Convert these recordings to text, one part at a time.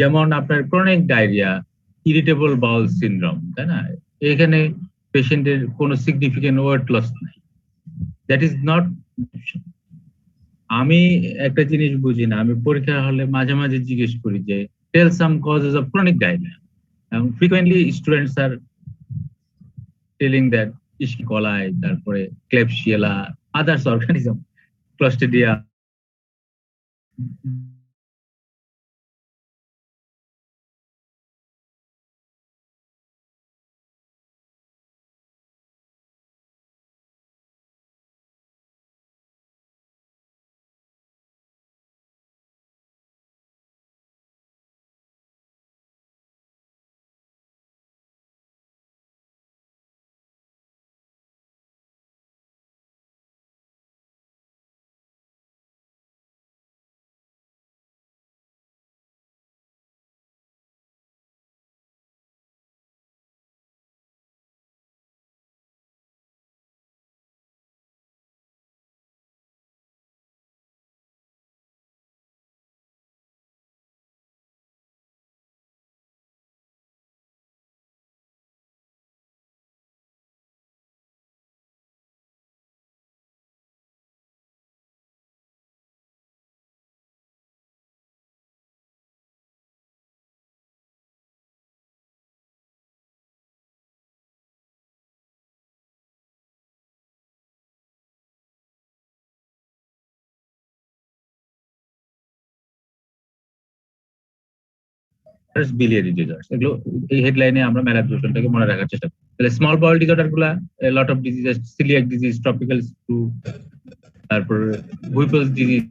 যেমন আপনার chronic diarrhoea, irritable bowel syndrome, তাই না? এখানে পেশেন্টের কোনো সিগনিফিকেন্ট ওয়েট লস নাই, দ্যাট ইজ নট। আমি একটা জিনিস বুঝি না, আমি পরীক্ষা হলে মাঝে মাঝে জিজ্ঞেস করি যে tell some causes of chronic diarrhoea, এবং frequently students are telling that E coli, তারপরে Klebsiella, others organism, Clostridia. Biliary disorder, এগুলো এই হেডলাইনে আমরা ম্যালাবজর্পশনটাকে মনে রাখার চেষ্টা করি। তাহলে স্মল বাউল ডিজঅর্ডার গুলা, lot of disease, coeliac disease, tropical sprue, তারপর হুইপলস ডিজিজ,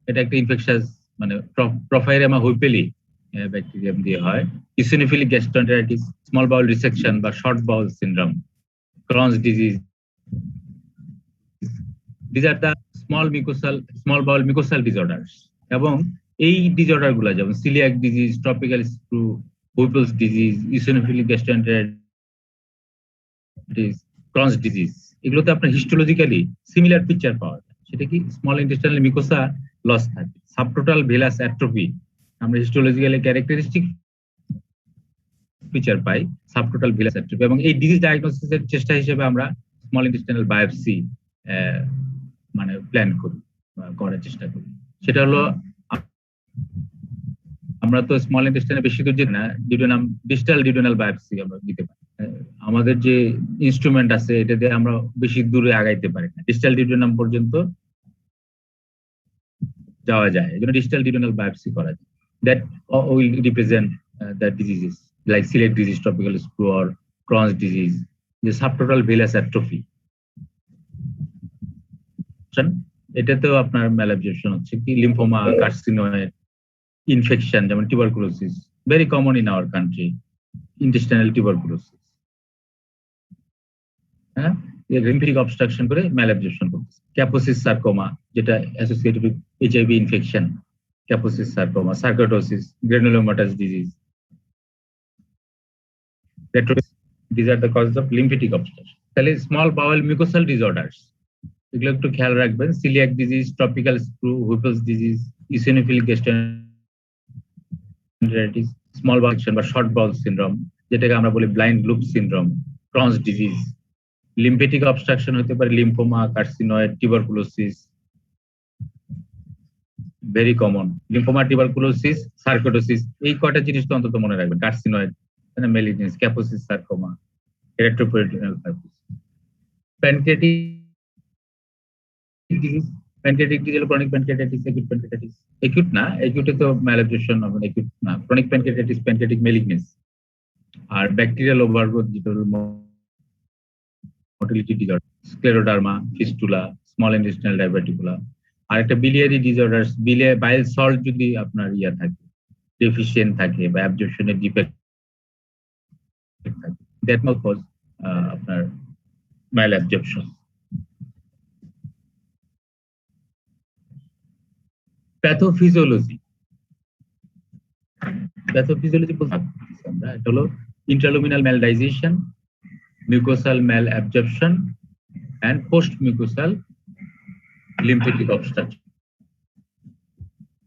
এটা একটা ইনফেকশাস, মানে প্রোফাইরেমা হুইপেলি ব্যাকটেরিয়াম দিয়ে হয়। Eosinophilic gastroenteritis, small bowel resection বা short bowel syndrome, Crohn's disease, these are the small bowel mucosal disorders. এবং এই ডিসঅর্ডার গুলা যেমন coeliac disease, tropical sprue, Whipple's disease, eosinophilic gastroenteritis, Crohn's disease, এগুলোতে আপনার histologically similar picture পাওয়া যায়। সেটা কি স্মল ইন্টেস্টাইনাল মিউকোসা লস থাকে, সাবটোটাল ভেলাস অ্যাট্রোফি, আমরা হিস্টোলজিক্যালি ক্যারেক্টারিস্টিক ফিচার পাই সাবটোটাল ভেলাস অ্যাট্রোফি। এবং এই ডিজিজ ডায়াগনোসিসের চেষ্টা হিসেবে আমরা স্মল ইন্টেস্টাইনাল বায়োপসি মানে প্ল্যান করি, করার চেষ্টা করি। সেটা হলো, আমরা তো স্মল ইন্টেস্টাইনে বেশি দূর যেতে না, ডিউডেনাম, ডিস্টাল ডিউডেনাল বায়োপসি আমরা দিতে পারি। আমাদের যে ইনস্ট্রুমেন্ট আছে এটা দিয়ে আমরা বেশি দূরে আগাইতে পারি না, ডিস্টাল ডিউডেনাম পর্যন্ত যাওয়া যায়, এই জন্য ডিস্টাল ডিউডেনাল বায়োপসি করা যায়। That will represent the diseases like সিলেট disease, tropical sprue or Crohn's disease, যে সাবটোটাল ভেলাস অ্যাট্রোফি। এটাতেও আপনার ম্যালাবজর্পশন হচ্ছে কি লিম্ফোমা, কার্সিনোয়েড, ইনফেকশন যেমন tuberculosis, very common in our country, intestinal tuberculosis, হ্যাঁ, লিম্ফেটিক অবস্ট্রাকশন করে ম্যালাবজর্পশন করতেছে। ক্যাপোসিস সার্কোমা, যেটা associated with HIV infection, Kaposi's sarcoma, sarcoidosis, granulomatous disease, this are the causes of lymphatic obstruction. তাহলে small bowel mucosal disorders, এগুলো একটু খেয়াল রাখবেন। Coeliac disease, tropical sprue, Whipple's disease, eosinophilic gastroenteritis, small bowel বা short bowel syndrome, যেটাকে আমরা বলি blind loop syndrome, Crohn's disease, lymphatic obstruction হতে পারে lymphoma, carcinoid, tuberculosis, very common lymphoma, tuberculosis, sarcoidosis, এই কয়টা জিনিস তো অন্তত মনে রাখবেন। Carcinoid, malignancy, Kaposi's sarcoma, retroperitoneal fibrosis, pancreatic disease, pancreatic disease, chronic pancreatitis, acute pancreatitis, acute না, একিউটে তো ম্যালাবজর্পশন হবে, একিউট না, ক্রনিক প্যানক্রিয়াটাইটিস, প্যানক্রিয়াটিক মেলিগনেন্স। আর ব্যাকটেরিয়াল ওভারগ্রোথ, যেটা হলো motility disorder, scleroderma, fistula, small intestinal diverticula. আর একটা বিলিয়ারি ডিসঅর্ডার, বাইল সল্ট যদি আপনার ইয়া থাকে, ডেফিসিয়েন্ট থাকে বা অ্যাবজর্পশনের ডিফেক্ট থাকে, দ্যাট মাই কজ আপনার ম্যালাবজর্পশন। প্যাথোফিজিওলজি, প্যাথোফিজিওলজি বলতে আমরা, এটা হলো ইন্ট্রালুমিনাল ম্যালডাইজেশন, mucosal ম্যালঅ্যাবজর্পশন and post mucosal lymphatic obstruction.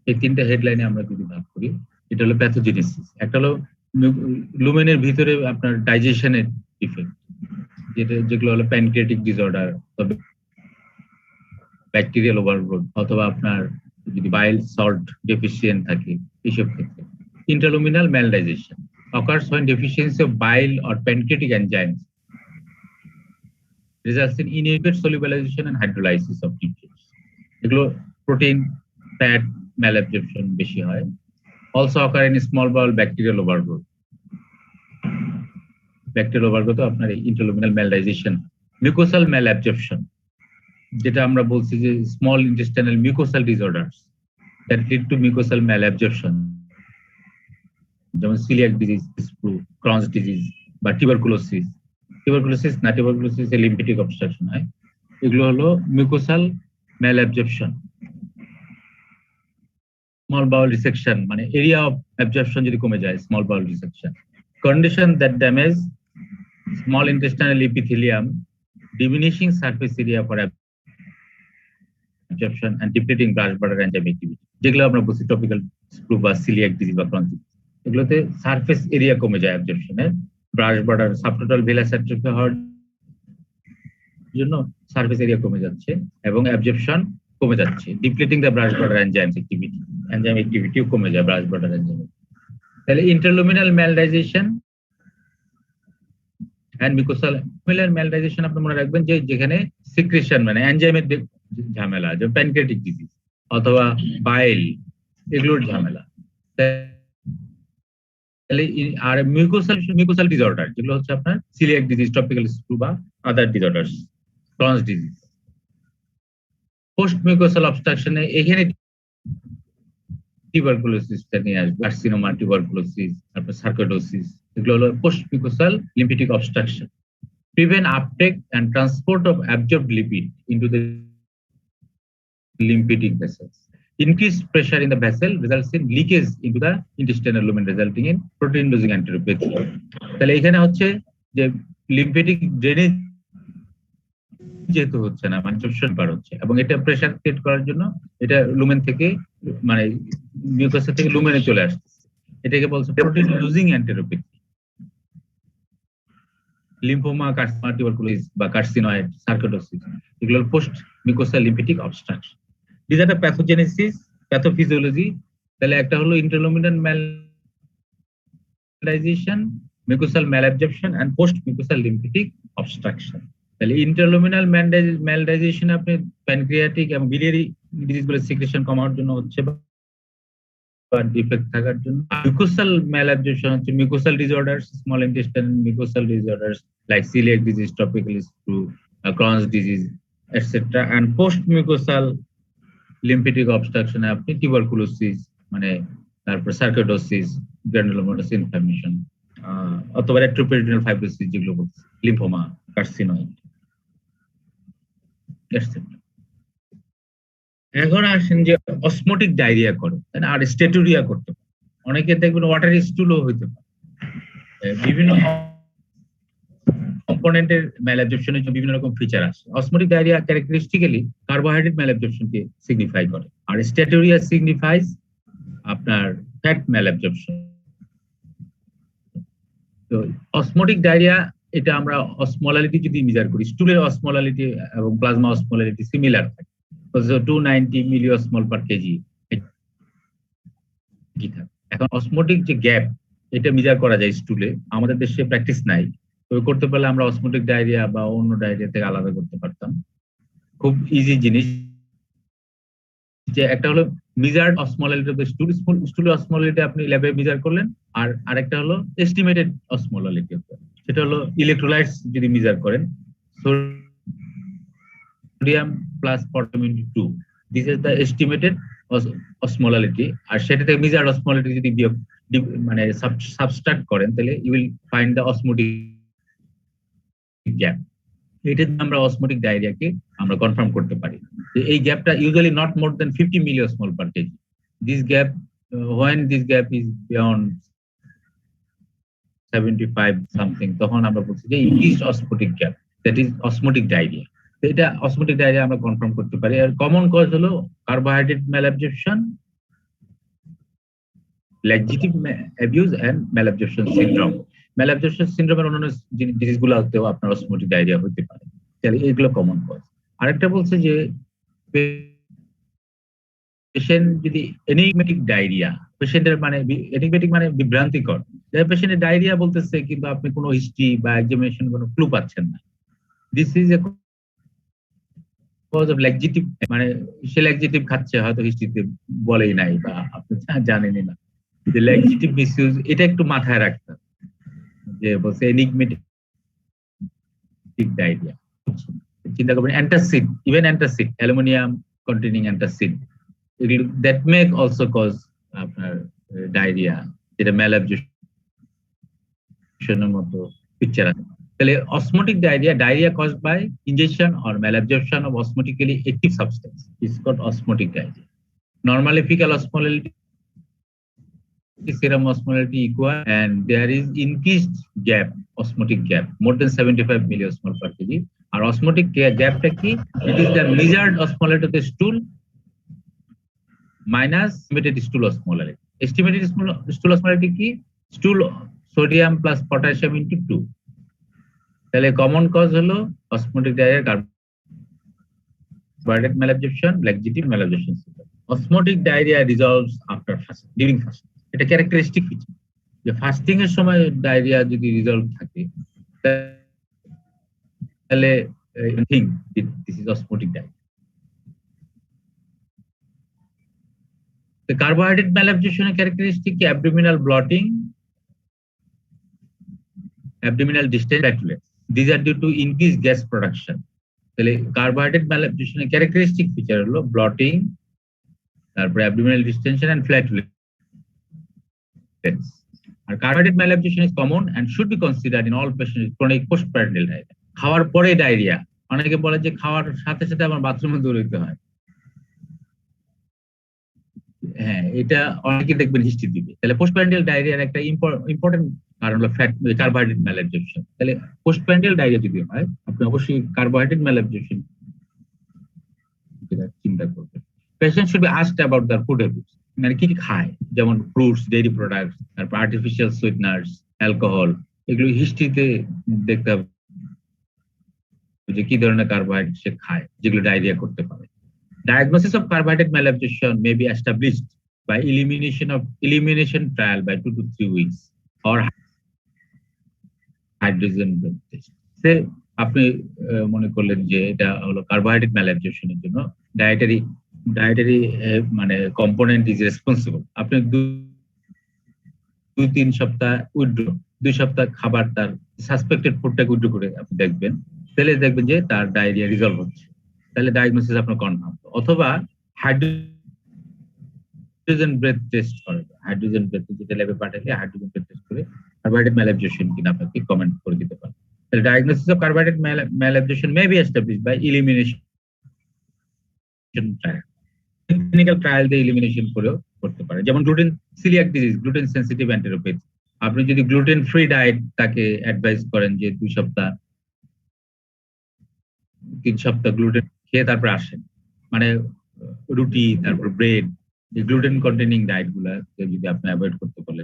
এই তিনটা হেডলাইনে আমরা যদি ভাগ করি, এটা হলো প্যাথোজেনেসিস, একটা হলো লুমেনের ভিতরে আপনার ডাইজেশনের ইফেক্ট, যেগুলো হলো প্যানক্রিয়াটিক ডিসঅর্ডার, তবে ব্যাকটেরিয়াল ওভারগ্রোথ, অথবা আপনার যদি বাইল সল্ট ডেফিসিয়েন্ট থাকে এইসব ক্ষেত্রে। ইন্টারলুমিনাল ম্যালডাইজেশন occurs when deficiency of bile or pancreatic enzymes results in inadequate solubilization and hydrolysis of nutrients. এগুলো প্রোটিন, ফ্যাট malabsorption বেশি হয়। Also occur in small bowel bacterial overgrowth. Bacterial overgrowth আপনার ইন্টারলুমিনাল maldigestion. Mucosal malabsorption, যেটা আমরা বলছি যে small intestinal mucosal disorders that lead to mucosal malabsorption, যেমন coeliac disease, Crohn's disease বা টিউবারকুলোসিস। টিউবারকুলোসিস লিম্ফেটিক অবস্ট্রাকশন হয়। এগুলো হলো mucosal malabsorption। Small bowel resection মানে এরিয়া অফ অ্যাবজর্পশন যদি কমে যায়, small bowel resection. Condition that damage small intestinal epithelium, diminishing surface area for absorption and depleting brush border enzyme activity, যেগুলো আমরা বলছি টপিক্যাল স্ক্রু বা সিলিয়াক ডিজিজ বা Crohn's disease. এগুলোতে সারফেস এরিয়া কমে যায় অ্যাবজর্পশনের, ব্রাশ বার্ডার সাবটোটাল ভেলাস অ্যাট্রফি হওয়ার জন্য সারফেস এরিয়া কমে যাচ্ছে এবং অ্যাবজর্পশন কমে যাচ্ছে, depleting the brush border enzyme অ্যাক্টিভিটিও কমে যায় ব্রাশ বার্ডার এনজাইম। তাহলে ইন্টারলুমিনাল ম্যালডাইজেশন এন্ড মিউকোসাল ম্যালডাইজেশন আপনি মনে রাখবেন যে যেখানে সিক্রেশন মানে এনজাইমের ঝামেলা, যে প্যানক্রিয়াটিক ডিজিজ অথবা বাইল এগুলোর ঝামেলা। তাহলে আর মিউকোসাল ডিসঅর্ডার যেগুলো হচ্ছে আপনার সিলিয়াক ডিজিজ, টপিক্যাল স্ক্রু বা other disorders, Crohn's disease. Post mucosal অবস্ট্রাকশনে এখানে টিউবারকুলোসিসটা নিয়ে আসবে, কার্সিনোমা, টিউবারকুলোসিস, তারপর সার্কোডোসিস। এগুলো হলো post mucosal lymphatic obstruction. Prevent uptake and transport of absorbed lipid into the lymphatic vessels. Increased pressure in the vessel results in leakage into the intestinal lumen, resulting in protein losing enteropathy. তাহলে এখানে হচ্ছে যে lymphatic drainage যেহেতু হচ্ছে না, মানে obstruction বার হচ্ছে, এবং এটা প্রেসার ক্রিয়েট করার জন্য এটা লুমেন থেকে মানে মিউকাসা থেকে লুমেনে চলে আসছে। এটাকে বলছে protein losing enteropathy. Lymphoma, carcinoma, tuberculosis বা কার্সিনয়েড, সার্কোডোসিস এগুলো post mucosal lymphatic obstruction. This are pathogenesis, pathophysiology. তাহলে একটা হলো interluminal maldigestion, mucosal malabsorption and post mucosal lymphatic obstruction. তাহলে ইন্টারলুমিনাল ম্যালডাইজেশন আপনি প্যানক্রিয়াটিক এবং বিলিয়ারি ডিজিজগুলো সিক্রেশন কমানোর জন্য হচ্ছে বা ডিফেক্ট থাকার জন্য। মিউকোসাল malabsorption হচ্ছে mucosal disorders, small intestine mucosal disorders like coeliac disease, topical sprue, Crohn's disease etcetera. And post mucosal lymphatic অবস্ট্রাকশনে আপনি টিউবারকুলোসিস মানে তারপর সার্কোডোসিস, গ্রানুলোমাটাস ইনফ্লামেশন অথবা রেট্রোপেরিটোনিয়াল ফাইব্রোসিস যেগুলো বলছি, লিম্ফোমা, কার্সিনয়েড এটসেট্রা। এখন আসেন যে অসমোটিক ডায়রিয়া করে আর স্টেটুরিয়া করতে পারে। অনেকে দেখবেন ওয়াটার স্টুলও হইতে পারে। বিভিন্ন কম্পোনেন্টের ম্যালঅ্যাবজর্পশনের জন্য বিভিন্ন রকম ফিচার আছে। অসমোটিক ডায়রিয়া ক্যারেক্টারিস্টিক্যালি কার্বোহাইড্রেট ম্যালঅ্যাবজর্পশনকে সিগনিফাই করে, আর স্টেটুরিয়া সিগনিফাইজ আপনার ফ্যাট ম্যালঅ্যাবজর্পশন। তো অসমোটিক ডায়রিয়া এটা আমরা অসমোলালিটি যদি মেজার করি, স্টুলের অসমোলালিটি এবং প্লাজমা অসমোলালিটি সিমিলার থাকে। 290 মিলিঅসমোল পার কেজি। এখন অসমোটিক যে গ্যাপ এটা মেজার করা যায় স্টুলে, আমাদের দেশে প্র্যাকটিস নাই। তো করতে পারলে আমরা অসমোটিক ডায়রিয়া বা অন্য ডায়রিয়া থেকে আলাদা করতে পারতাম। খুব ইজি জিনিস, যে একটা হলো মেজার্ড অসমোলালিটি অফ দ্য স্টুল, স্টুলের অসমোলালিটি আপনি ল্যাবে মেজার করলেন, আর আরেকটা হলো এস্টিমেটেড অসমোলালিটি, সেটা হলো ইলেকট্রোলাইটস যদি মেজার করেন, sodium plus potassium into 2, this is the estimated osmolality. আর সেটা থেকে মেজার্ড অসমোলালিটি যদি মানে সাবস্ট্রাক্ট করেন, তাহলে you will find the osmotic gap. এটা আমরা অসমোটিক ডায়রিয়াকে আমরা কনফার্ম করতে পারি যে এই গ্যাপটা usually not more than 50 milliosmol per KG. This gap, when this gap is beyond 75 something, তখন আমরা বলছি যে increased osmotic gap, that is osmotic diarrhoea. এটা অসমোটিক ডায়রিয়া আমরা কনফার্ম করতে পারি। আর কমন কজ হলো carbohydrate malabsorption laxative abuse and malabsorption syndrome. Malabsorption সিনড্রোমের অন্যান্য ডিজিজগুলোতেও আপনার অসমোটিক ডায়রিয়া হতে পারে। তাহলে এগুলো কমন কজ। আরেকটা বলছে যে পেশেন্ট যদি এনিগমেটিক ডায়রিয়া, পেশেন্টের মানে এনিগমেটিক মানে বিভ্রান্তিকর, পেশেন্টের ডায়রিয়া বলতেছে কিন্তু আপনি কোনো হিস্ট্রি বা এক্সামিনেশন কোনো ক্লু পাচ্ছেন না, this is a cause of laxative, মানে সে ল্যাকজিটিভ খাচ্ছে হয়তো হিস্ট্রিতে বলেই নাই বা আপনি জানেনই না। যে ল্যাকজিটিভ মিসইউজ, এটা একটু মাথায় রাখতে হবে যে বলছে এনিগমেটিক ডায়রিয়া। চিন্তা করবেন antacid, even antacid, aluminium containing antacid, that may also cause আপনার ডায়রিয়া, যেটা ম্যালঅ্যাবজর্পশনের মতো পিকচার আছে। তাহলে osmotic diarrhoea, diarrhoea caused by injection or malabsorption of osmotically active substance is called osmotic diarrhoea. Normally fecal osmolality, serum osmolality equal, and there is increased gap, osmotic gap more than 75 milliosmol per kg. R osmotic gap টা কি? It is the measured osmolality of the stool minus estimated stool osmolality. Estimated stool osmolality কি? Stool sodium plus potassium into 2. তাহলে common cause হলো osmotic diarrhoea, carbohydrate malabsorption, laxative malabsorption syndrome. Osmotic diarrhoea resolves after fasting, during fasting. এটা characteristic feature যে fasting এর সময় diarrhoea যদি resolve থাকে তাহলে think this is osmotic diarrhoea. The carbohydrate malabsorption characteristic abdominal blotting, abdominal distance flatulence. These are due to increased gas production. তাহলে carbohydrate ম্যালঅ্যাবজর্পশনের characteristic feature হলো ব্লটিং, তারপরে abdominal distension and flatulence. আর carbohydrate malabsorption is common and should be considered in all patients with chronic postprandial diarrhea. খাওয়ার পরে diarrhoea, অনেকে বলে যে খাওয়ার সাথে সাথে আমার বাথরুমে দৌড়াইতে হয়। হ্যাঁ, এটা অনেকে দেখবেন হিস্ট্রি দিবে। তাহলে পোস্টপ্রান্ডিয়াল ডায়রিয়ার একটা ইম্পর্টেন্ট কারণ হলো কার্বোহাইড্রেট ম্যালঅ্যাবজর্পশন। তাহলে পোস্টপ্রান্ডিয়াল ডায়রিয়া যদি হয়, আপনি অবশ্যই কার্বোহাইড্রেট ম্যালঅ্যাবজর্পশন চিন্তা করবেন। Patient should be asked about their food habits, মানে কি কি খায়, যেমন ফ্রুটস, ডেইরি প্রোডাক্টস, তারপর আর্টিফিশিয়াল সুইটনার্স, অ্যালকোহল, এগুলো হিস্ট্রিতে দেখতে হবে যে কি ধরনের কার্বোহাইড্রেট সে খায় যেগুলো ডায়রিয়া করতে পারে। Diagnosis of carbohydrate malabsorption may be established by elimination trial by 2 to 3 weeks or hydrogen test. সে আপনি মনে করলেন যে এটা হলো কার্বোহাইড্রেট ম্যালঅ্যাবজর্পশনের জন্য ডায়েটারি মানে কম্পোনেন্ট ইজ রেসপন্সিবল। আপনি 2-3 সপ্তাহ উইথড্র, 2 সপ্তাহ খাবার তার সাসপেক্টেড ফুডটাকে উইথড্র করে আপনি দেখবেন, তাহলে দেখবেন যে তার ডায়রিয়া রিজলভ হচ্ছে, তাহলে ডায়াগনোসিস আপনার কনফার্ম। অথবা হাইড্রোজেন ব্রেথ টেস্ট করে, হাইড্রোজেন ব্রেথ যেটা ল্যাবে পাঠালে হাইড্রোজেন ব্রেথ টেস্ট করে কার্বোহাইড্রেট ম্যালঅ্যাবজর্পশন কিনা আপনাকে কমেন্ট করে দিতে পারে। তাহলে diagnosis of carbohydrate malabsorption may be established by elimination trial. Clinical trial দিয়ে এলিমিনেশন করেও করতে পারে, যেমন gluten coeliac disease, gluten sensitive enteropathy. আপনি যদি গ্লুটেন ফ্রি ডায়েট তাকে অ্যাডভাইস করেন যে 2 সপ্তাহ 3 সপ্তাহ গ্লুটেন খেয়ে তারপর আসেন, মানে রুটি, তারপর ব্রেড, এই গ্লুটেন কন্টেনিং ডায়েট গুলা যদি আপনি অ্যাভয়েড করতে পারেন,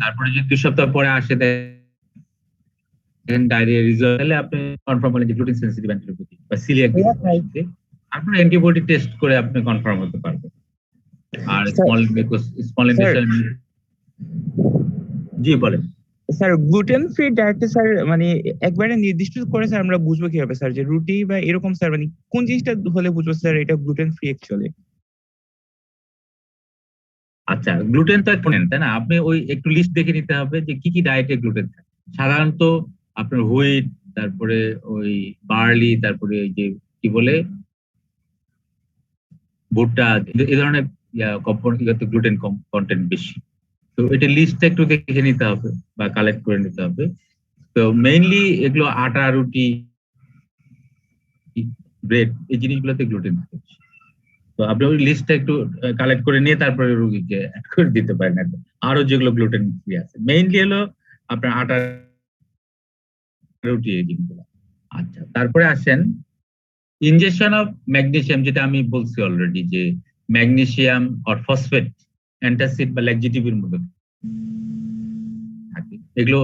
তারপরে যদি 2 সপ্তাহ পরে আসে দেন ডায়রিয়া রিজল্ট, তাহলে আপনি কনফার্ম হলেন যে গ্লুটেন সেনসিটিভ এন্টেরোপ্যাথি বা সিলিয়াক ডিজিজ। আপনি অ্যান্টিবডি টেস্ট করে আপনি কনফার্ম হতে পারবেন। আর স্মল ইন্টেস্টাইন, জি বলেন স্যার। গ্লুটেন ফ্রি ডায়েটে স্যার মানে একবারে নির্দিষ্ট করে স্যার আমরা বুঝবো কিভাবে স্যার যে রুটি বা এরকম স্যার, মানে কোন জিনিসটা হলে বুঝবো স্যার এটা গ্লুটেন ফ্রি অ্যাকচুয়ালি? আচ্ছা, গ্লুটেন তো একটা তাই না, আপনি ওই একটু লিস্ট দেখে নিতে হবে যে কি কি ডায়েটে গ্লুটেন থাকে। সাধারণত আপনার হুইট, তারপরে ওই বার্লি, তারপরে ওই যে কি বলে ভুট্টা, এই ধরনের গ্লুটেন কন্টেন্ট বেশি। তো এটা লিস্টটা একটু দেখে নিতে হবে বা কালেক্ট করে নিতে হবে। তো মেইনলি এগুলো আটা, রুটি, ব্রেড, এই জিনিসগুলোতে গ্লুটেন থাকে। তো আপনি ওই লিস্টটা একটু কালেক্ট করে নিয়ে তারপরে রোগীকে অ্যাড করে দিতে পারেন। আরো যেগুলো গ্লুটেন ফ্রি আছে মেইনলি হলো আপনার আটা, রুটি, এই জিনিসগুলো। আচ্ছা, তারপরে আসেন ইনজেকশন অফ ম্যাগনেসিয়াম, যেটা আমি বলছি অলরেডি যে ম্যাগনেসিয়াম অর ফসফেট অ্যান্টাসিড বা ল্যাক্সিটিভের মধ্যে থাকে, এগুলো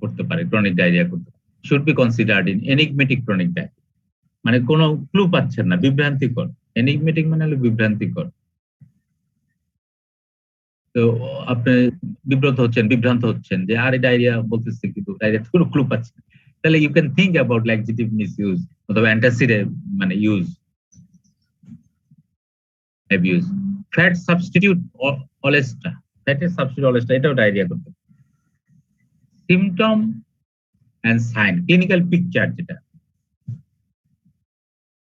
করতে পারে, ক্রনিক ডায়রিয়া করতে পারে। Should be considered in enigmatic chronic diarrhoea, মানে কোনো ক্লু পাচ্ছেন না, বিভ্রান্তিকর। এনিগমেটিক মানে হলো বিভ্রান্তিকর। তো আপনি বিভ্রান্ত হচ্ছেন যে আরে ডায়রিয়া বলতেছে কিন্তু ডায়রিয়া কোনো ক্লু পাচ্ছেন না। তাহলে you can think about laxative misuse অথবা অ্যান্টাসিড মানে use abuse. Fat substitute Olestra, ফ্যাটের সাবস্টিটিউট অলেস্টা এটাও ডায়রিয়া করতে পারে। Symptom and sign, clinical picture যেটা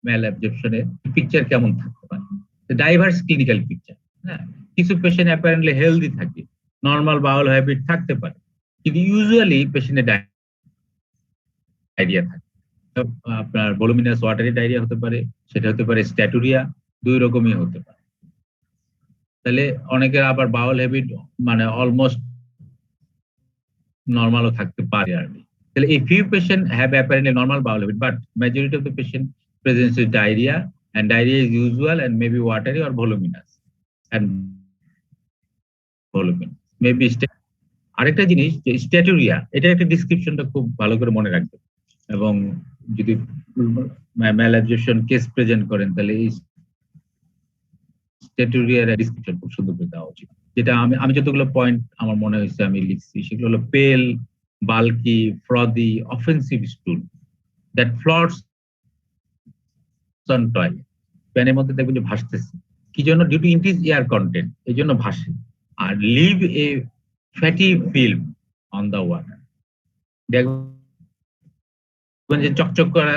ম্যাল অ্যাবজর্পশনের পিকচার কেমন থাকতে পারে, ডাইভার্স ক্লিনিক্যাল পিকচার। হ্যাঁ, কিছু পেশেন্ট অ্যাপারেন্টলি হেলদি থাকে, নর্মাল বাউল হ্যাবিট থাকতে পারে, কিন্তু ইউজুয়ালি পেশেন্টের ডায়রিয়া থাকে। আপনার ভলুমিনাস ওয়াটারি ডায়রিয়া হতে পারে, সেটা হতে পারে স্ট্যাটুরিয়া, দুই রকমই হতে পারে। তাহলে অনেকের আবার বাউল হ্যাবিট মানে অলমোস্ট নর্মালও থাকতে পারে আর কি। তাহলে এই few patient have apparently normal bowel habit, but majority of the patient presents with diarrhea, and diarrhea is usual and maybe watery or voluminous and voluminous maybe আরেকটা জিনিস যে স্ট্যাটুরিয়া, এটা একটা ডিসক্রিপশনটা খুব ভালো করে মনে রাখবেন, এবং যদি ম্যাল অ্যাবজর্পশন কেস প্রেজেন্ট করেন তাহলে এই স্ট্যাটুরিয়ার ডিসক্রিপশন খুব সুন্দর করে দেওয়া উচিত। যেটা আমি যতগুলো পয়েন্ট আমার মনে হয়েছে আমি লিখছি, সেগুলো হলো pale, bulky, frothy, offensive stool that floats on toilet. প্যানের মধ্যে দেখবেন যে ভাসতেছে, কি জন্য? Due to increase air content, এই জন্য ভাসে। আর leave a fatty film on the water, দেখবেন যে চকচক করা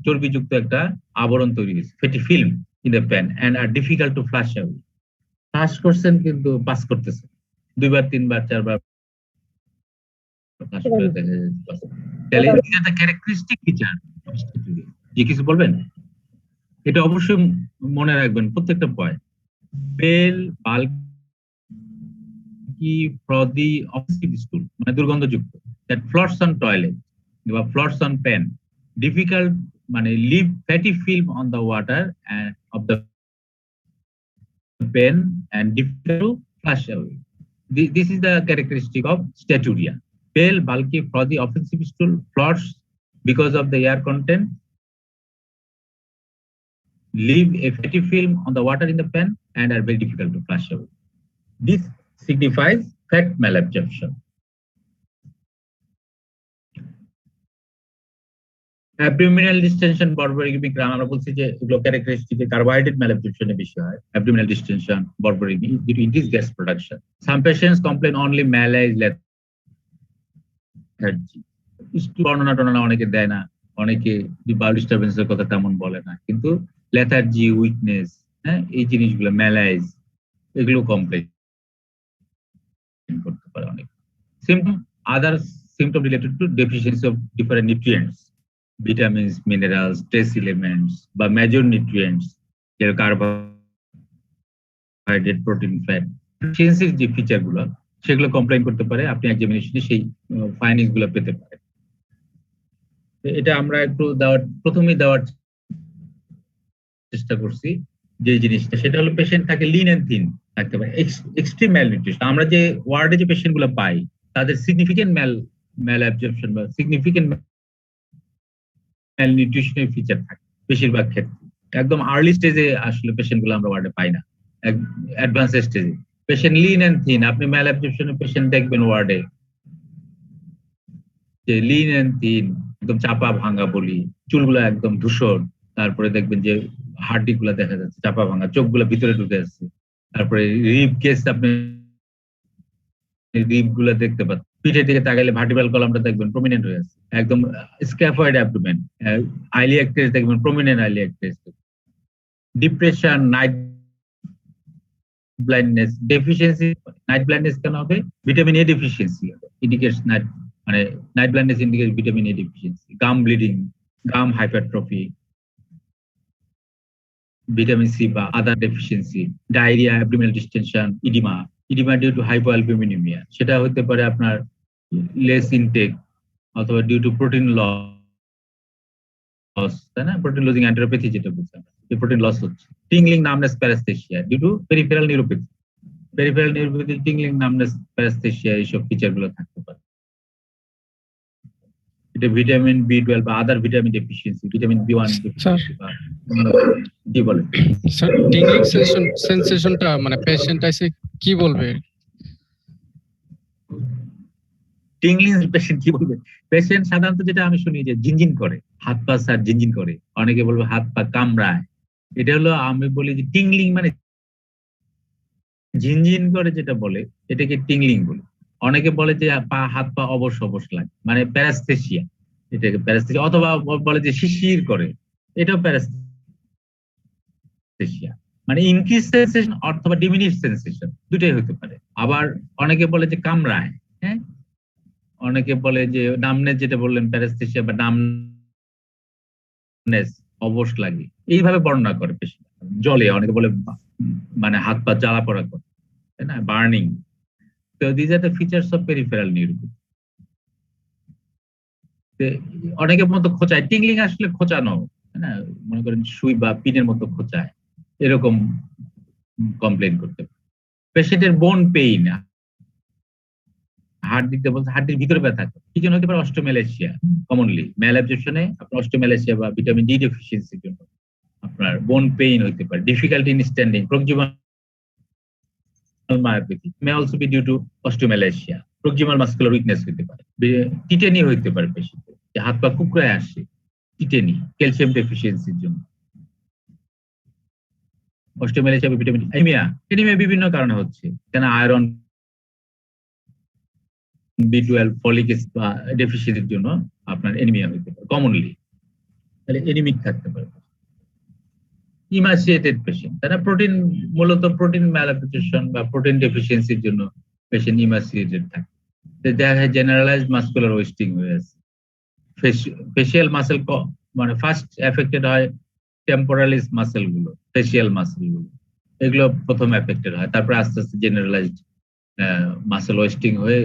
চর্বিযুক্ত একটা আবরণ তৈরি হয়েছে, fatty film in the pan and are difficult to flush out. Flush করছেন কিন্তু পাস করতেছে, দুইবার তিনবার চারবার ফ্লাশ করে দেখা যাচ্ছে। তাহলে এটা ক্যারেক্টারিস্টিক ফিচার। যে কিছু বলবেন, এটা অবশ্যই মনে রাখবেন প্রত্যেকটা পয়েন্ট। পেল, বাল্কি, ফ্রদি, অফেন্সিভ স্টুল মানে দুর্গন্ধযুক্ত, দ্যাট ফ্লটস অন টয়লেট বা ফ্লটস অন প্যান, ডিফিকাল্ট মানে leave fatty film on the water of the pen and difficult to flush away. This is the characteristic of staturia. Pale, bulky, frothy, offensive stool, floats because of the air content, leave a fatty film on the water in the pan and are very difficult to flush away. This signifies fat malabsorption. Abdominal distension, borborygmi বিক্রাম, আমরা বলছি যে এগুলো characteristic carbohydrate ম্যালাবজর্পশনে বেশি হয়। Abdominal distension, borborygmi due to increase gas production. Some patients complain only malaise lethargy. বর্ণনা টর্ণনা অনেকে দেয় না, অনেকে বাউল ডিস্টারবেন্সের কথা তেমন বলে না, কিন্তু লেথার্জি, উইকনেস, হ্যাঁ, এই জিনিসগুলো ম্যালাইজ, এগুলো কমপ্লেন করতে পারে অনেক। Symptom, other symptom related to deficiency of different nutrients, vitamins, minerals, trace elements বা মেজর নিউট্রিয়েন্টস, যেরকম কার্বোহাইড্রেট, প্রোটিন, ফ্যাট, ডেফিসিয়েন্সির যে ফিচার গুলো সেগুলো কমপ্লেইন করতে পারে। আপনি এক্সামিনেশনে সেই ফাইন্ডিংস গুলো পেতে পারেন। এটা আমরা একটু প্রথমেই দেওয়ার চেষ্টা করছি যে জিনিসটা, সেটা হলো পেশেন্ট থাকে লিন এন্ড থিন থাকতে পারে, এক্সট্রিম ম্যালনিউট্রিশন। আমরা যে ওয়ার্ডে যে পেশেন্ট গুলো পাই তাদের সিগনিফিকেন্ট ম্যাল অ্যাবজর্পশন বা সিগনিফিকেন্ট ম্যালনিউট্রিশনের ফিচার থাকে বেশিরভাগ ক্ষেত্রে। একদম আর্লি স্টেজে আসলে পেশেন্ট গুলো আমরা ওয়ার্ডে পাই না, অ্যাডভান্স স্টেজে পেশেন্ট লিন এন্ড থিন। আপনি ম্যাল অ্যাবজর্পশনের পেশেন্ট দেখবেন ওয়ার্ডে যে লিন এন্ড থিন, একদম চাপা ভাঙা বলি, চুলগুলো একদম ধূসর, তারপরে দেখবেন যে হাড্ডি গুলা দেখা যাচ্ছে চাপা ভাঙা, চোখগুলো ভিতরে ঢুকে যাচ্ছে, তারপরে রিব কেস, আপনি রিব গুলা দেখতে পাচ্ছেন, পিঠের দিকে তাকাইলে ভার্টিব্রাল কলামটা দেখবেন প্রমিনেন্ট হয়ে আছে, একদম স্ক্যাফয়েড অ্যাবডোমেন, আইলিয়াক টেস্ট দেখবেন prominent iliac test. Depression, night blindness, deficiency. Night blindness কেন হবে? Vitamin A deficiency indicates night, মানে night blindness indicates vitamin A deficiency. Gum bleeding, gum hypertrophy, vitamin C বা other deficiency. Diarrhoea, abdominal distension, oedema, oedema due to hypoalbuminaemia, সেটা হতে পারে আপনার less intake অথবা due to protein loss, তাই না? Protein losing enteropathy যেটা বলছেন, প্রোটিন লস হচ্ছে। Tingling, numbness, paraesthesia due to peripheral neuropathy. Peripheral neuropathy, tingling, numbness, paraesthesia এইসব ফিচার গুলো থাকতে পারে। এটা ভিটামিন B12 বা other vitamin deficiency, vitamin B1 deficiency বা কি বলে স্যার টিংলিং সেন্সেশনটা মানে পেশেন্ট এসে কি বলবে? টিংলিং পেশেন্ট কি বলবে? পেশেন্ট সাধারণত যেটা আমি শুনি যে ঝিনঝিন করে, হাত পা স্যার ঝিনঝিন করে, অনেকে বলবে হাত পা কামড়ায়। এটা হলো, আমি বলি যে টিংলিং মানে ঝিনঝিন করে যেটা বলে এটাকে টিংলিং বলে। অনেকে বলে যে হাত পা অবশ অবশ লাগে, মানে প্যারাস্থেসিয়া, এটাকে প্যারাস্থেসিয়া, অথবা বলে যে শিশির করে, এটাও প্যারাস্থেসিয়া। মানে ইনক্রিজ সেন্সেশন অথবা ডিমিনিশ সেন্সেশন দুটাই হতে পারে। আবার অনেকে বলে যে কামড়ায়, হ্যাঁ, অনেকে বলে যে নামনেস, যেটা বললেন প্যারাস্থেসিয়া বা নামনেস, অবশ লাগে, এইভাবে বর্ণনা করে পেশেন্ট। জলে অনেকে বলে মানে হাত পা জ্বালা পড়া করে, তাই না, বার্নিং। তো this are the features of peripheral neuropathy. অনেকের মতো খোঁচায়, টিংলিং আসলে খোঁচানো, তাই না, মনে করেন সুই বা পিনের মতো খোঁচায়, এরকম কমপ্লেন করতে পারে। পেশেন্টের বোন পেইন, হাড়িতে বলতে হাড়ির ভিতরে ব্যথা, কি জন্য হতে পারে? অস্টোমেলেশিয়া, কমনলি ম্যাল অ্যাবজর্পশনে আপনার অস্টোমেলেশিয়া বা ভিটামিন ডি ডেফিসিয়েন্সির জন্য আপনার বোন পেইন হতে পারে। Difficulty in standing, proximal myopathy may also be due to osteomalacia. Proximal muscular weakness হতে পারে, টিটেনি হতে পারে পেশেন্টের, যে হাত পা কুকড়ায় আসে, টিটেনি, ক্যালসিয়াম ডেফিসিয়েন্সির জন্য। অস্টোমেলেশিয়া, ভিটামিন এনিমিয়া, এনিমিয়া বিভিন্ন কারণে হচ্ছে, কেন আয়রন, B12, ফলিক অ্যাসিড বা ডেফিসিয়েন্সির জন্য আপনার এনিমিয়া হতে পারে কমনলি। তাহলে এনিমিক থাকতে পারে। ইমাসিয়েটেড পেশেন্ট, তারা প্রোটিন, মূলত প্রোটিন ম্যালঅ্যাবজর্পশন বা প্রোটিন ডেফিসিয়েন্সির জন্য পেশেন্ট ইমাসিয়েটেড থাকে। দেখা যায় জেনারেলাইজড মাসকুলার ওয়েস্টিং হয়ে আছে। ফেসিয়াল মাসেল মানে ফার্স্ট এফেক্টেড হয় টেম্পোরালিস মাসেল গুলো, ফেসিয়াল মাসেল গুলো, এগুলো প্রথম এফেক্টেড হয়, তারপরে আস্তে আস্তে জেনারেলাইজড মাসেল ওয়েস্টিং হয়ে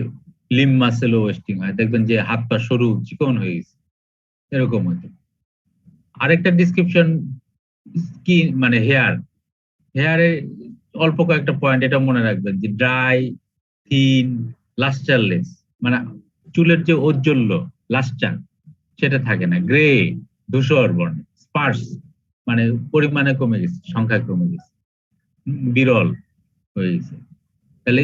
লিম মাসেলও ওয়েস্টিং হয়। দেখবেন যে হাত পা সরু চিকন হয়ে গেছে, এরকম হতে। আরেকটা ডিসক্রিপশন কি, মানে হেয়ারে অল্প কয়েকটা পয়েন্ট এটা মনে রাখবেন, যে ড্রাই, থিন, লাস্টারলেস, মানে চুলের যে ঔজ্জ্বল্য, লাস্টার, সেটা থাকে না, গ্রে, ধূসর বর্ণ, স্পার্স, মানে পরিমাণে কমে গেছে, সংখ্যা কমে গেছে, বিরল হয়ে গেছে। তাহলে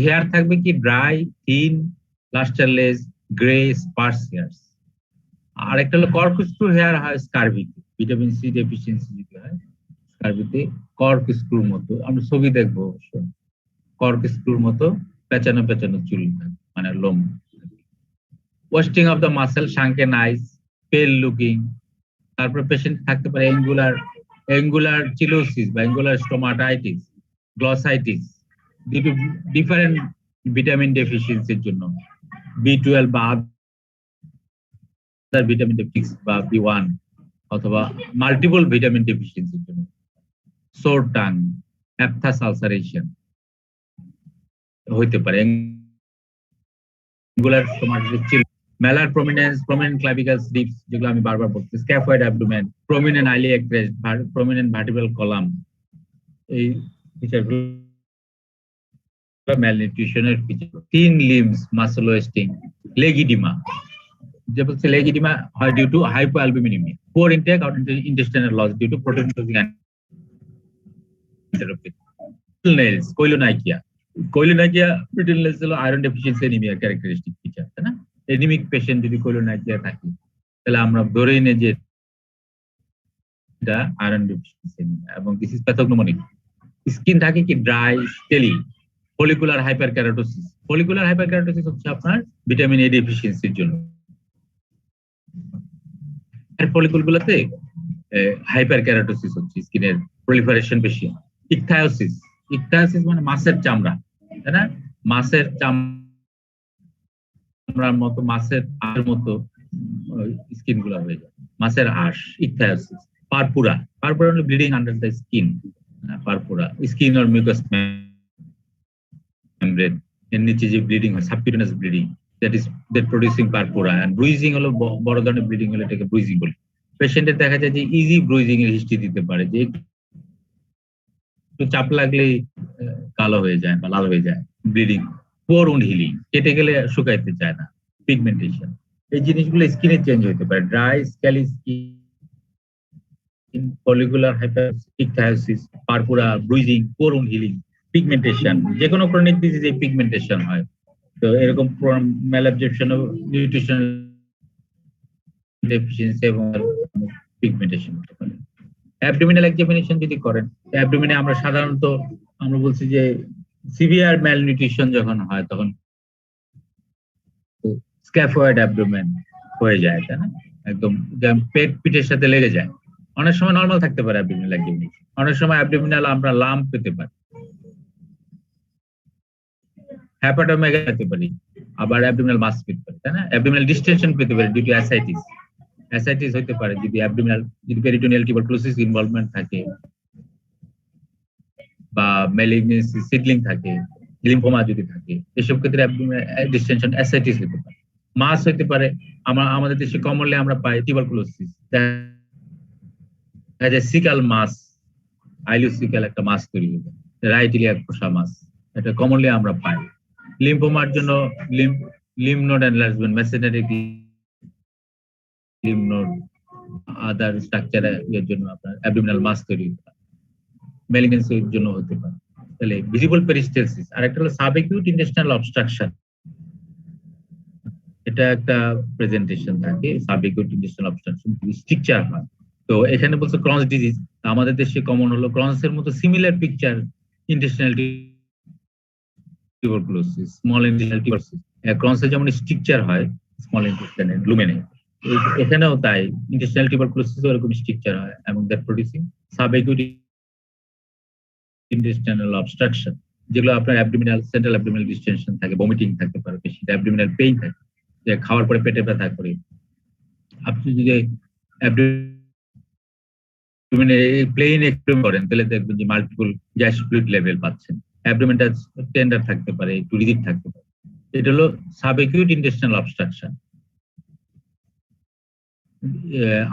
হেয়ার থাকবে কি dry, thin, lustreless, grey, sparse hair. আর একটা হলো কর্কস্ক্রু হেয়ার হয় স্কারভিতে, ভিটামিন সি ডেফিসিয়েন্সি যদি হয় স্কারভিতে কর্কস্ক্রুর মতো, আমরা ছবি দেখবো অবশ্য, কর্কস্ক্রুর মতো পেঁচানো পেঁচানো চুল থাকে, মানে লোম। Wasting of the muscle, sunken eyes, pale looking. তারপরে পেশেন্ট থাকতে পারে অ্যাঙ্গুলার চিলোসিস বা angular stomatitis, glossitis, due to different vitamin ডেফিসিয়েন্সির জন্য, B12 বা আদার ভিটামিন ডেফিসিয়েন্সি বা B1, অথবা মাল্টিপল ভিটামিন ডেফিসিয়েন্সির জন্য। সোর টাং, অ্যাপথাস আলসারেশন হইতে পারে, angular stomatitis, malar prominent clavicle slips, যেগুলো আমি বারবার বলছি, scaphoid abdomen, prominent iliac crest, prominent vertebral column, এই ফিচারগুলো ম্যালনিউট্রিশনের feature. Thin limbs, muscle wasting, leg oedema, যে বলছে লেগিডিমা হয় due to hypoalbuminaemia, poor intake or intestinal loss due to protein losing enteropathy. Nails, koilonychia brittle nails হলো iron deficiency anaemia characteristic feature, তাই না? Anaemic patient যদি কোইলোনাইকিয়া থাকে, তাহলে আমরা ধরেই নেই যে এটা আয়রন ডেফিসিয়েন্সি এনিমিয়া, এবং দিস ইজ প্যাথোগনোমোনিক। স্কিন থাকে কি ড্রাই, স্টেলি, ফলিকুলার হাইপারক্যারাটোসিস। ফলিকুলার হাইপারক্যারাটোসিস হচ্ছে আপনার ভিটামিন এ ডেফিসিয়েন্সির জন্য। ফলিকুল গুলোতে হাইপারক্যারাটোসিস হচ্ছে, স্কিনের প্রলিফারেশন বেশি। ইকথায়োসিস মানে মাছের চামড়া, তাই না? মাছের চামড়ার মতো, মাছের আঁশের মতো স্কিন গুলো হয়ে যায়, মাছের আঁশ, ইকথায়োসিস। পারপুরা হলো bleeding under the skin, purpura, skin or mucus membrane এর নিচে যে ব্লিডিং হয়, subcutaneous bleeding, that producing purpura, and bruising হলো বড় ধরনের ব্লিডিং হলে এটাকে ব্রুইজিং বলে। পেশেন্টের দেখা যায় যে ইজি ব্রুইজিং এর হিস্ট্রি দিতে পারে, যে একটু চাপ লাগলেই কালো হয়ে যায় বা লাল হয়ে যায়, ব্লিডিং, পোর উন্ড হিলিং, কেটে গেলে শুকাইতে চায় না, পিগমেন্টেশন, এই জিনিসগুলো স্কিনে চেঞ্জ হতে পারে, ড্রাই স্ক্যালি স্কিন, ফলিকুলার হাইপারইকথায়োসিস, পারপুরা, ব্রুইজিং, পোর উন্ড হিলিং, পিগমেন্টেশন, যে কোনো ক্রনিক ডিজিজ এই পিগমেন্টেশন হয়। তো এরকম ম্যালঅ্যাবজর্পশন ও নিউট্রিশনাল ডেফিসিয়েন্সি এবং পিগমেন্টেশন হতে পারে। অ্যাবডোমিনাল এক্সামিনেশন যদি করেন, অ্যাবডোমিনে আমরা সাধারণত আমরা বলছি যে সিভিয়ার ম্যালনিউট্রিশন যখন হয় তখন স্ক্যাফয়েড অ্যাবডোমেন হয়ে যায়, তাই না, একদম পেট পিঠের সাথে লেগে যায়। অনেক সময় নর্মাল থাকতে পারে অ্যাবডোমিনাল এক্সামিনেশন, অনেক সময় অ্যাবডোমিনাল আমরা লাম্প পেতে পারি, হ্যাপাটোমেগা পেতে পারি, আবার অ্যাবডোমিনাল মাস পেতে পারি, তাই না, অ্যাবডোমিনাল ডিস্টেনশন পেতে পারি ডিউ টু অ্যাসাইটিস, অ্যাসাইটিস হতে পারে যদি অ্যাবডোমিনাল, যদি পেরিটোনিয়াল টিউবারকুলোসিস ইনভলভমেন্ট থাকে বা ম্যালিগনেন্সি সিডলিং থাকে, লিম্ফোমা যদি থাকে, এসব ক্ষেত্রে অ্যাবডোমিনাল ডিস্টেনশন অ্যাসাইটিস হতে পারে। মাস হতে পারে, আমাদের দেশে কমনলি আমরা পাই টিউবারকুলোসিস, দেখা যায় সিকাল মাস, আইলোসিকাল একটা মাস তৈরি হবে, রাইট ইলিয়াক কোষা মাস, এটা কমনলি আমরা পাই। লিম্ফোমার জন্য lymph node enlargement, mesenteric lymph node, other structure এর জন্য আপনার অ্যাবডোমিনাল মাস তৈরি হতে পারে, ম্যালিগনেন্সির জন্য হতে পারে। তাহলে ভিজিবল পেরিস্টালসিস, আর একটা হলো সাবএকিউট ইন্টেস্টাইনাল অবস্ট্রাকশন, এটা একটা প্রেজেন্টেশন থাকে, সাবএকিউট ইন্টেস্টাইনাল অবস্ট্রাকশন স্ট্রাকচার হয়। তো এখানে বলছে ক্রনস ডিজিজ, আমাদের দেশে কমন হলো ক্রনসের মতো similar picture intestinal tuberculosis, small intestinal tuberculosis, ক্রনসে যেমন স্ট্রাকচার হয় স্মল ইন্টেস্টাইনের লুমেনে, এখানেও তাই ইন্টেস্টাইনাল টিউবারকুলোসিস এরকম স্ট্রাকচার হয় এবং that producing subacute intestinal obstruction, যেগুলো আপনার অ্যাবডোমিনাল, সেন্ট্রাল অ্যাবডোমিনাল ডিস্টেনশন থাকে, ভমিটিং থাকতে পারে, বেশি অ্যাবডোমিনাল পেইন থাকে, যে খাওয়ার পরে পেটে ব্যথা করে। আপনি যদি অ্যাবডোমিনে প্লেন এক্সপেরিমেন্ট করেন তাহলে দেখবেন যে মাল্টিপল গ্যাস ফ্লুইড লেভেল পাচ্ছেন, অ্যাবডোমেনটা টেন্ডার থাকতে পারে, একটু রিজিড থাকতে পারে, এটা হলো সাবএকিউট ইন্টেস্টাইনাল অবস্ট্রাকশন।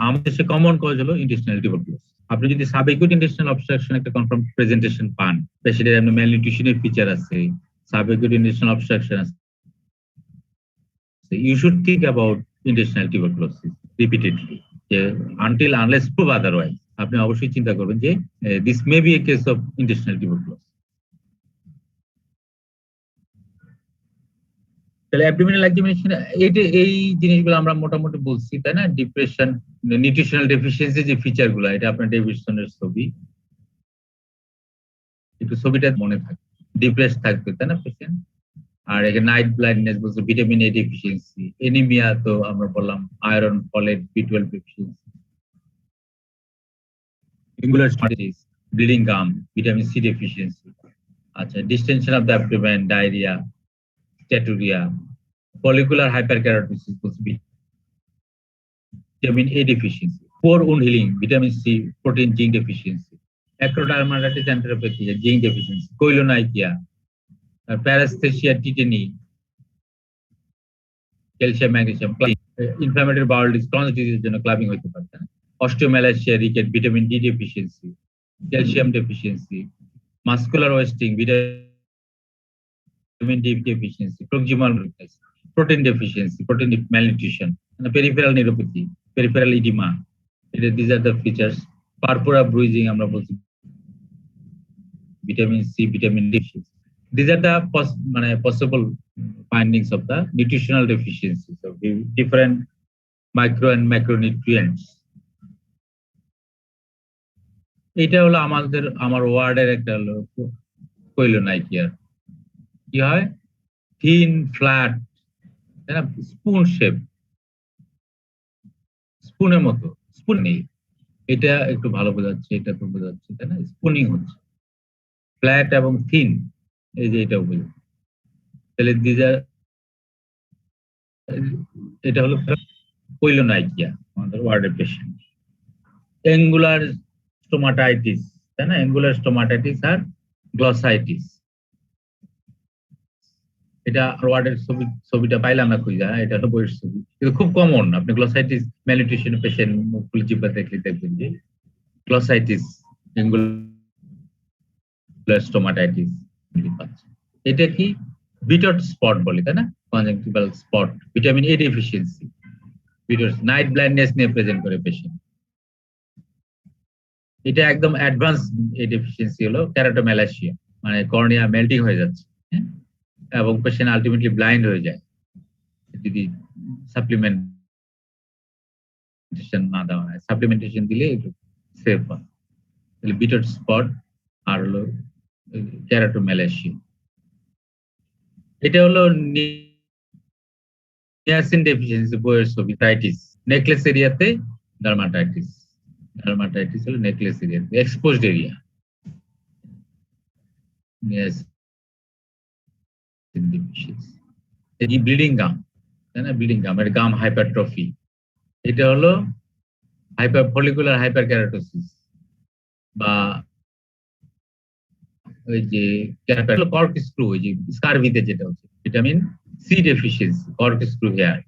আমাদের দেশে কমন কজ হলো ইন্টেস্টাইনাল টিউবারকুলোসিস। আপনি যদি সাবএকিউট ইন্টেস্টাইনাল অবস্ট্রাকশন একটা কনফার্ম প্রেজেন্টেশন পান, পেশেন্টের এমনি ম্যালনিউট্রিশনের ফিচার আছে, সাবএকিউট ইন্টেস্টাইনাল অবস্ট্রাকশন আছে, you should think about intestinal tuberculosis repeatedly, until unless prove otherwise, আপনি অবশ্যই চিন্তা করবেন যে this may be a case of intestinal tuberculosis. তাহলে অ্যাবডোমিনাল এক্সামিনেশন এই জিনিসগুলো আমরা মোটামুটি বলছি, তাই না, ডিপ্রেশন, নিউট্রিশনাল ডেফিসিয়েন্সি যে ফিচার গুলো, এটা আপনার ডেভিডসনের ছবি, একটু ছবিটা মনে থাকে, ডিপ্রেস থাকবে, তাই না পেশেন্ট, আর এখানে নাইট ব্লাইন্ডনেস বলছে, ভিটামিন এ ডেফিসিয়েন্সি, এনিমিয়া তো আমরা বললাম, iron, folate, B12 deficiency, angular spondylitis, bleeding gum, vitamin C deficiency, আচ্ছা, distension of the abdomen, diarrhoea, steatorrhoea, follicular hyperkeratosis বলছে, vitamin A deficiency, poor wound healing, vitamin C, protein, zinc deficiency, acrodermatitis enteropathy, zinc deficiency, koilonychia, paraesthesia, tetany, calcium, magnesium, inflammatory bowel disease, Crohn's ডিজিজের জন্য clubbing হতে পারে, osteomalacia, rickets, vitamin D deficiency, calcium deficiency, muscular wasting, vitamin D deficiency, proximal weakness, protein deficiency, protein malnutrition, peripheral neuropathy, peripheral oedema, this are the features. Purpura, bruising আমরা বলছি, vitamin C, vitamin D deficiency, these are the possible findings of the nutritional deficiencies of the different micro and macronutrients. এটা হলো আমার ওয়ার্ডের একটা হলো কোইলোনাইকিয়া, কি হয়, থিন, ফ্ল্যাট, তাই না, স্পুন শেপ, স্পুনের মতো, স্পুন নেই, এটা একটু ভালো বোঝাচ্ছে, এটা তো বোঝাচ্ছে, তাই না, স্পুনিং হচ্ছে, ফ্ল্যাট এবং থিন, এই যে এটাও বোঝাচ্ছে। তাহলে এটা হলো কোইলোনাইকিয়া, আমাদের ওয়ার্ডের পেশেন্ট। অ্যাঙ্গুলার স্টোমাটাইটিস, তাই না, অ্যাঙ্গুলার স্টোমাটাইটিস আর গ্লসাইটিস, এটা ওয়ার্ডের ছবিটা পাইলাম না খুঁজা, এটা হলো বইয়ের ছবি, কিন্তু খুব কমন। আপনি গ্লসাইটিস ম্যালনিউট্রিশন পেশেন্ট মুখ খুলে জিব্বা দেখলে দেখবেন যে গ্লসাইটিস, অ্যাঙ্গুলার স্টোমাটাইটিস পাচ্ছে। এটা কি বিটর স্পট বলে, তাই না? Conjunctival spot, vitamin A deficiency, Bitot night blindness নিয়ে প্রেজেন্ট করে পেশেন্ট। এটা একদম অ্যাডভান্স এ ডেফিসিয়েন্সি হলো ক্যারাটোমেলাসিয়া, মানে কর্নিয়া মেল্টিং হয়ে যাচ্ছে, হ্যাঁ? এবং পেশেন্ট আলটিমেটলি ব্লাইন্ড হয়ে যায় যদি সাপ্লিমেন্টেশন না দেওয়া হয়। সাপ্লিমেন্টেশন দিলে একটু সেফ হয়। তাহলে বিটর স্পট আর হলো ক্যারাটোমেলাসিয়া। এটা হলো নিয়াসিন ডেফিসিয়েন্সি, বইয়ের ছবি। নেকলেস এরিয়াতে ডার্মাটাইটিস, ডার্মাটাইটিস হলো নেকলেস এরিয়াতে এক্সপোজড এরিয়া। নিয়াসিন ডেফিসিয়েন্সি, এই ব্লিডিং গাম, তাই না? ব্লিডিং গাম, এর গাম হাইপারট্রফি। এটা হলো হাইপার ফলিকুলার হাইপারক্যারাটোসিস বা ওই যে কর্ক স্ক্রু, ওই যে স্কারভিতে যেটা হচ্ছে vitamin C deficiency, corkscrew hair,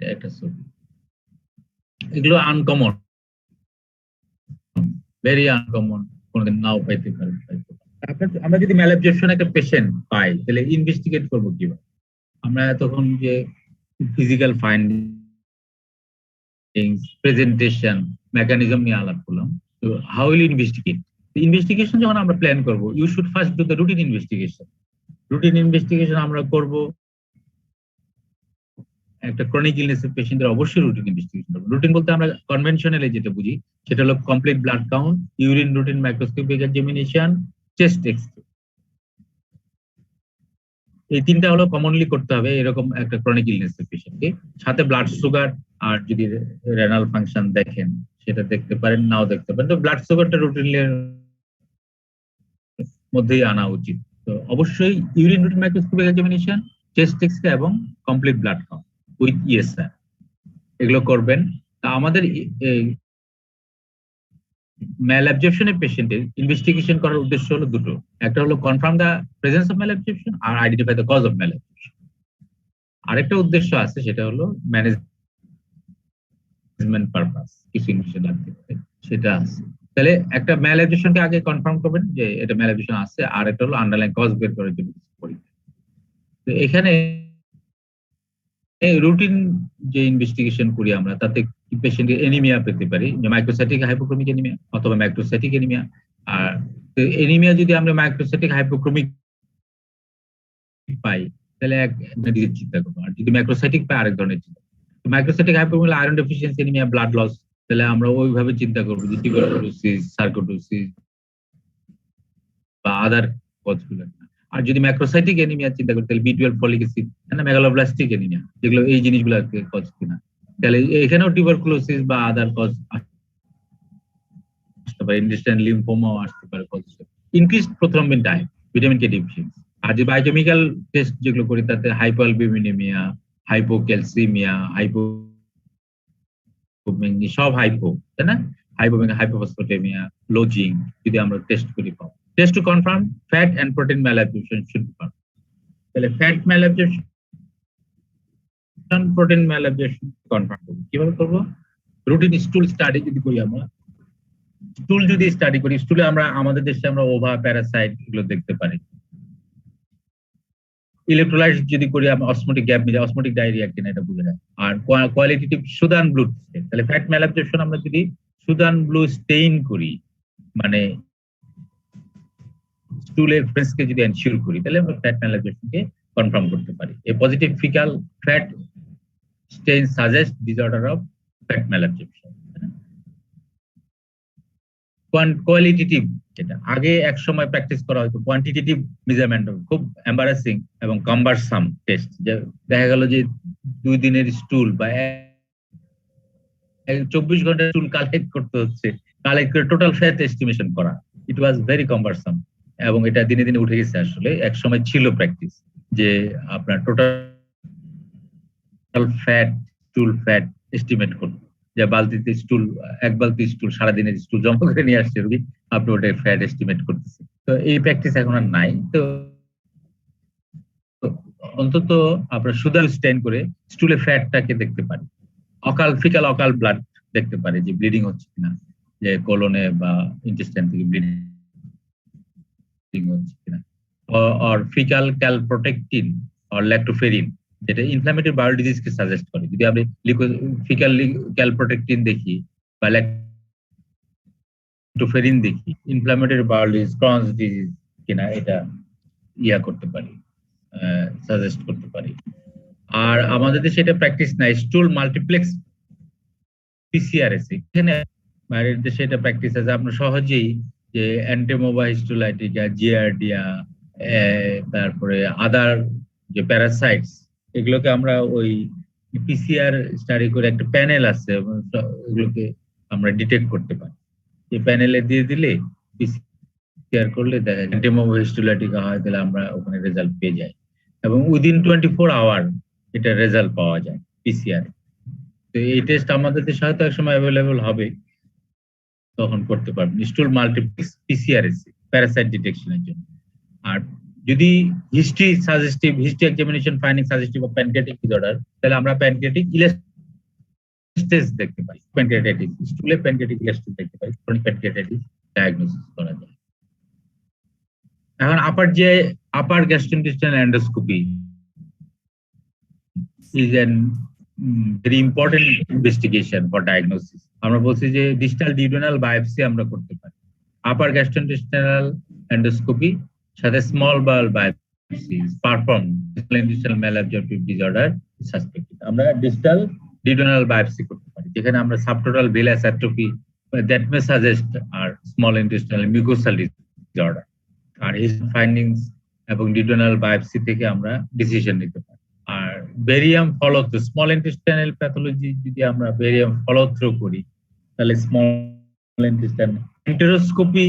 একটা ছবি। এগুলো আনকমন, ভেরি আনকমন, কোনদিন নাও পাইতে পারে। আমরা যদি ম্যালঅ্যাবজর্পশন একটা পেশেন্ট পাই, তাহলে ইনভেস্টিগেট করবো কিভাবে? আমরা তখন যে ফিজিক্যাল ফাইন্ডিংস, প্রেজেন্টেশন, মেকানিজম নিয়ে আলাপ করলাম। তো হাউ উইল ইনভেস্টিগেট? ইনভেস্টিগেশন যখন আমরা প্ল্যান করব, you should first do the routine investigation. Routine investigation আমরা করব। একটা ক্রনিক ইলনেসের পেশেন্টের অবশ্যই রুটিন ইনভেস্টিগেশন করব। রুটিন বলতে আমরা কনভেনশনালি যেটা বুঝি সেটা হলো complete blood count, urine routine microscopic examination, chest X-ray. এই তিনটা হলো কমনলি করতে হবে এরকম একটা ক্রনিক ইলনেসের পেশেন্টকে। সাথে ব্লাড সুগার আর যদি রেনাল ফাংশন দেখেন সেটা দেখতে পারেন, নাও দেখতে পারেন। তো ব্লাড সুগারটা রুটিনের মধ্যেই আনা উচিত। তো অবশ্যই urine routine microscopic examination, chest X-ray এবং complete blood count with ESR, এগুলো করবেন। তা আমাদের ম্যালঅ্যাবজর্পশনের পেশেন্টের ইনভেস্টিগেশন করার উদ্দেশ্য হলো দুটো। একটা হলো confirm the presence of malabsorption আর identify the cause of malabsorption. আরেকটা উদ্দেশ্য আছে, সেটা হলো ম্যানেজমেন্ট পারপাস, কিছু ইনভেস্টিগেশন লাগতে পারে, সেটা আছে। তাহলে একটা ম্যালঅ্যাবজর্পশনকে আগে কনফার্ম করবেন যে এটা ম্যালঅ্যাবজর্পশন আছে, আর একটা হলো আন্ডারলাইন কজ বের করার জন্য কিছু পরীক্ষা। তো এখানে রুটিন যে ইনভেস্টিগেশন করি আমরা, তাতে পেশেন্টের এনিমিয়া পেতে পারি, যে মাইক্রোসাইটিক হাইপোক্রোমিক এনিমিয়া অথবা ম্যাক্রোসাইটিক এনিমিয়া। আর এনিমিয়া যদি আমরা মাইক্রোসাইটিক হাইপোক্রোমিক পাই তাহলে এক দিকে চিন্তা করবো, আর যদি ম্যাক্রোসাইটিক পাই আরেক ধরনের চিন্তা। Microcytic hypochromic iron deficiency anaemia, blood loss, তাহলে আমরা ওইভাবে চিন্তা করবো যে টিউবারকুলোসিস, সার্কোডোসিস বা আদার কজগুলো। আর যদি ম্যাক্রোসাইটিক এনিমিয়া চিন্তা করি তাহলে B12 folic acid, megaloblastic anaemia, যেগুলো এই জিনিসগুলো কজ কিনা। তাহলে এখানেও টিউবারকুলোসিস বা আদার কজ আসতে পারে, ইন্টেস্টাইনাল লিম্ফোমাও আসতে পারে cause. Increased prothrombin diet, vitamin K deficiency. আর যে বায়োকেমিক্যাল টেস্ট যেগুলো করি তাতে হাইপোঅ্যালবুমিনেমিয়া, হাইপোক্যালসিমিয়া, সব হাইপো, তাই না? হাইপোফসফেটেমিয়া, লোজিং যদি আমরা টেস্ট করি পাবো। Test to confirm fat and protein malabsorption should be perfect. তাহলে fat malabsorption, protein malabsorption confirm করব কিভাবে করব? রুটিন স্টুল স্টাডি যদি করি আমরা, স্টুল যদি স্টাডি করি, স্টুলে আমরা আমাদের দেশে আমরা ওভা, প্যারাসাইট এগুলো দেখতে পারি। ইলেকট্রোলাইট যদি করি আমরা, অসমোটিক গ্যাপ মিলে অসমোটিক ডায়রিয়া কিনা এটা বুঝে যায়। আর কোয়ালিটেটিভ সুদান ব্লু, তাহলে ফ্যাট ম্যালঅ্যাবজর্পশন আমরা যদি সুদান ব্লু স্টেইন করি, মানে স্টুলের ফ্রেন্সকে যদি এনশিওর করি, তাহলে আমরা ফ্যাট ম্যালঅ্যাবজর্পশনকে কনফার্ম করতে পারি। A positive faecal fat stain suggest disorder of fat malabsorption. Qualitative, যেটা আগে এক সময় প্র্যাকটিস করা হয়তো, কোয়ান্টিটেটিভ মেজারমেন্ট খুব এম্বারাসিং এবং কাম্বারসাম টেস্ট। দেখা গেল যে 2 দিনের স্টুল বা 24 ঘন্টার স্টুল কালেক্ট করতে হচ্ছে, কালেক্ট করে টোটাল ফ্যাট এস্টিমেশন করা। ইট ওয়াজ ভেরি কাম্বারসাম এবং এটা দিনে দিনে উঠে গেছে। আসলে এক সময় ছিল প্র্যাকটিস যে আপনার টোটাল ফ্যাট, স্টুল ফ্যাট এস্টিমেট করতে, যে বালতিতে স্টুল, এক বালতি স্টুল, সারাদিনের স্টুল জমা করে নিয়ে আসছে রোগী, আপনি ওটা ফ্যাট এস্টিমেট করতেছে। তো এই প্র্যাকটিস এখন আর নাই। তো অন্তত আপনার সুদান স্টেইন করে স্টুলে ফ্যাটটাকে দেখতে পারি। ফিকাল অকাল ব্লাড দেখতে পারি যে ব্লিডিং হচ্ছে কিনা, যে কোলনে বা ইন্টেস্টাইন থেকে ব্লিডিং হচ্ছে কিনা, or fecal calprotectin or lactoferrin, যেটা ইনফ্ল্যামেটরি বাউল ডিজিজকে সাজেস্ট করে। যদি আপনি ফিকাল ক্যালপ্রোটেক্টিন দেখি বা ল্যাক্টোফেরিন দেখি, ইনফ্ল্যামেটরি বাউল ডিজিজ, ক্রনস ডিজিজ কিনা এটা করতে পারি, সাজেস্ট করতে পারি। আর আমাদের দেশে এটা প্র্যাকটিস নাই, স্টুল মাল্টিপ্লেক্স পিসিআরএস, এখানে বাইরের দেশে এটা প্র্যাকটিস আছে। আপনার সহজেই যে অ্যান্টিমোবা হিস্টোলাইটিকা, জিয়ার্ডিয়া, তারপরে আদার যে প্যারাসাইটস, এগুলোকে আমরা ওই পিসিআর স্টাডি করে একটা প্যানেল আছে, এগুলোকে আমরা ডিটেক্ট করতে পারি। এই প্যানেলে দিয়ে দিলে পিসিআর করলে দেখা যায় অ্যান্টিমোবা হিস্টোলাইটিকা হয়, তাহলে আমরা ওখানে রেজাল্ট পেয়ে যাই এবং উইদিন 24 আওয়ার এটা রেজাল্ট পাওয়া যায় পিসিআর। তো এই টেস্ট আমাদের দেশে হয়তো এক সময় অ্যাভেলেবল হবে, তখন করতে পারবেন স্টুল মাল্টিপ্লেক্স পিসিআরএস প্যারাসাইট ডিটেকশনের জন্য। আর যদি history suggestive, history examination finding suggestive of pancreatic disorder, তাহলে আমরা প্যানক্রিয়াটিক ইলাস্টেজ দেখতে পাই, প্যানক্রিয়াটাইটিস স্টুলে প্যানক্রিয়াটিক ইলাস্টেজ দেখতে পাই, ক্রনিক প্যানক্রিয়াটাইটিস ডায়াগনোসিস করা যায়। এখন upper gastrointestinal endoscopy is an very important investigation for diagnosis. আমরা বলছি যে ডিস্টাল ডিউডেনাল বায়োপসি আমরা করতে পারি। আপার গ্যাস্ট্রোইন্টেস্টাইনাল এন্ডোস্কোপি সাথে small bowel biopsy perform intestinal malabsorptive disorder suspected. আমরা ডিস্টাল ডিউডেনাল বায়োপসি করতে পারি, যেখানে আমরা subtotal villous atrophy that may suggest আর স্মল ইন্টেস্টাইনাল মিউকোসাল ডিসঅর্ডার। আর এই ফাইন্ডিংস এবং ডিউডেনাল বায়োপসি থেকে আমরা ডিসিশন নিতে পারি। আর barium follow through, small intestinal pathology যদি আমরা বেরিয়াম ফলো থ্রু করি, তাহলে small intestine enteroscopy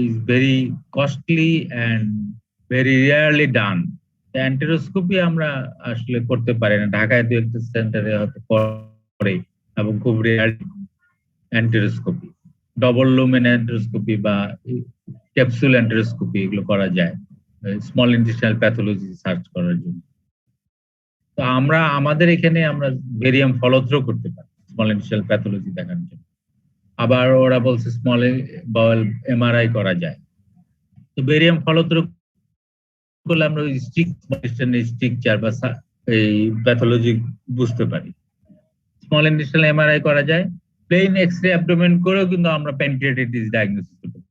is very costly and very rarely done. Enteroscopy আমরা আসলে করতে পারি না, ঢাকায় দু একটা সেন্টারে হয়তো করে, এবং খুব রেয়ার এন্টেরোস্কোপি, ডবল লুমেন এন্টেরোস্কোপি বা ক্যাপসুল এন্টেরোস্কোপি এগুলো করা যায় স্মল ইন্টেস্টাইনাল প্যাথোলজি সার্চ করার জন্য। তো আমরা আমাদের এখানে আমরা বেরিয়াম ফলো থ্রু করতে পারি স্মল ইন্টেস্টাইনাল প্যাথোলজি দেখার জন্য। আবার ওরা বলছে স্মল বাউল এমআরআই করা যায়। তো বেরিয়াম ফলো থ্রু করলে আমরা ওই স্ট্রিকচার বা এই প্যাথোলজি বুঝতে পারি। স্মল ইন্টেস্টাইনাল এমআরআই করা যায়, প্লেন এক্সরে অ্যাবডোমেন করেও কিন্তু আমরা প্যানক্রিয়াটাইটিস ডায়াগনোসিস করতে পারি,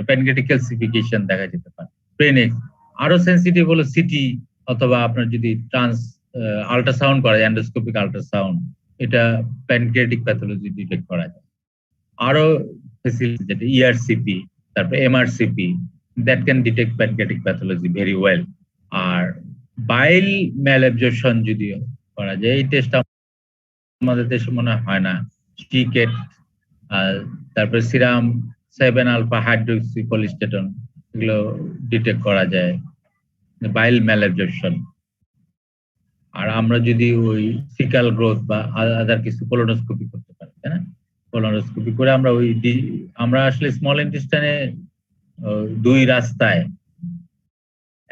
প্যানক্রিয়াটিক ক্যালসিফিকেশন দেখা যেতে পারে। প্লেন এক্স আরো সেনসিটিভ হলো সিটি, অথবা আপনার যদি আল্ট্রাসাউন্ড করা যায়, এন্ডোস্কোপিক আল্ট্রাসাউন্ড, এটা প্যানক্রিয়াটিক প্যাথোলজি ডিটেক্ট করা যায়। আরো ফেসিলিটি যেটা ইআরসিপি, তারপরে MRCP, that can detect pancreatic pathology very well. আর বাইল ম্যালঅ্যাবজর্পশন যদি করা যায়, এই টেস্ট আমাদের দেশে মনে হয় না। স্টিকেট, তারপরে সিরাম 7 আলফা হাইড্রোক্সি কোলিস্টেটন, এগুলো ডিটেক্ট করা যায় বাইল ম্যালঅ্যাবজর্পশন। আর আমরা যদি ওই ফিকাল গ্রোথ বা আদার কিছু কোলোনোস্কোপি করতে পারি, তাই না? কোলোনোস্কোপি করে আমরা আমরা আসলে স্মল ইন্টেস্টাইনে দুই রাস্তায়,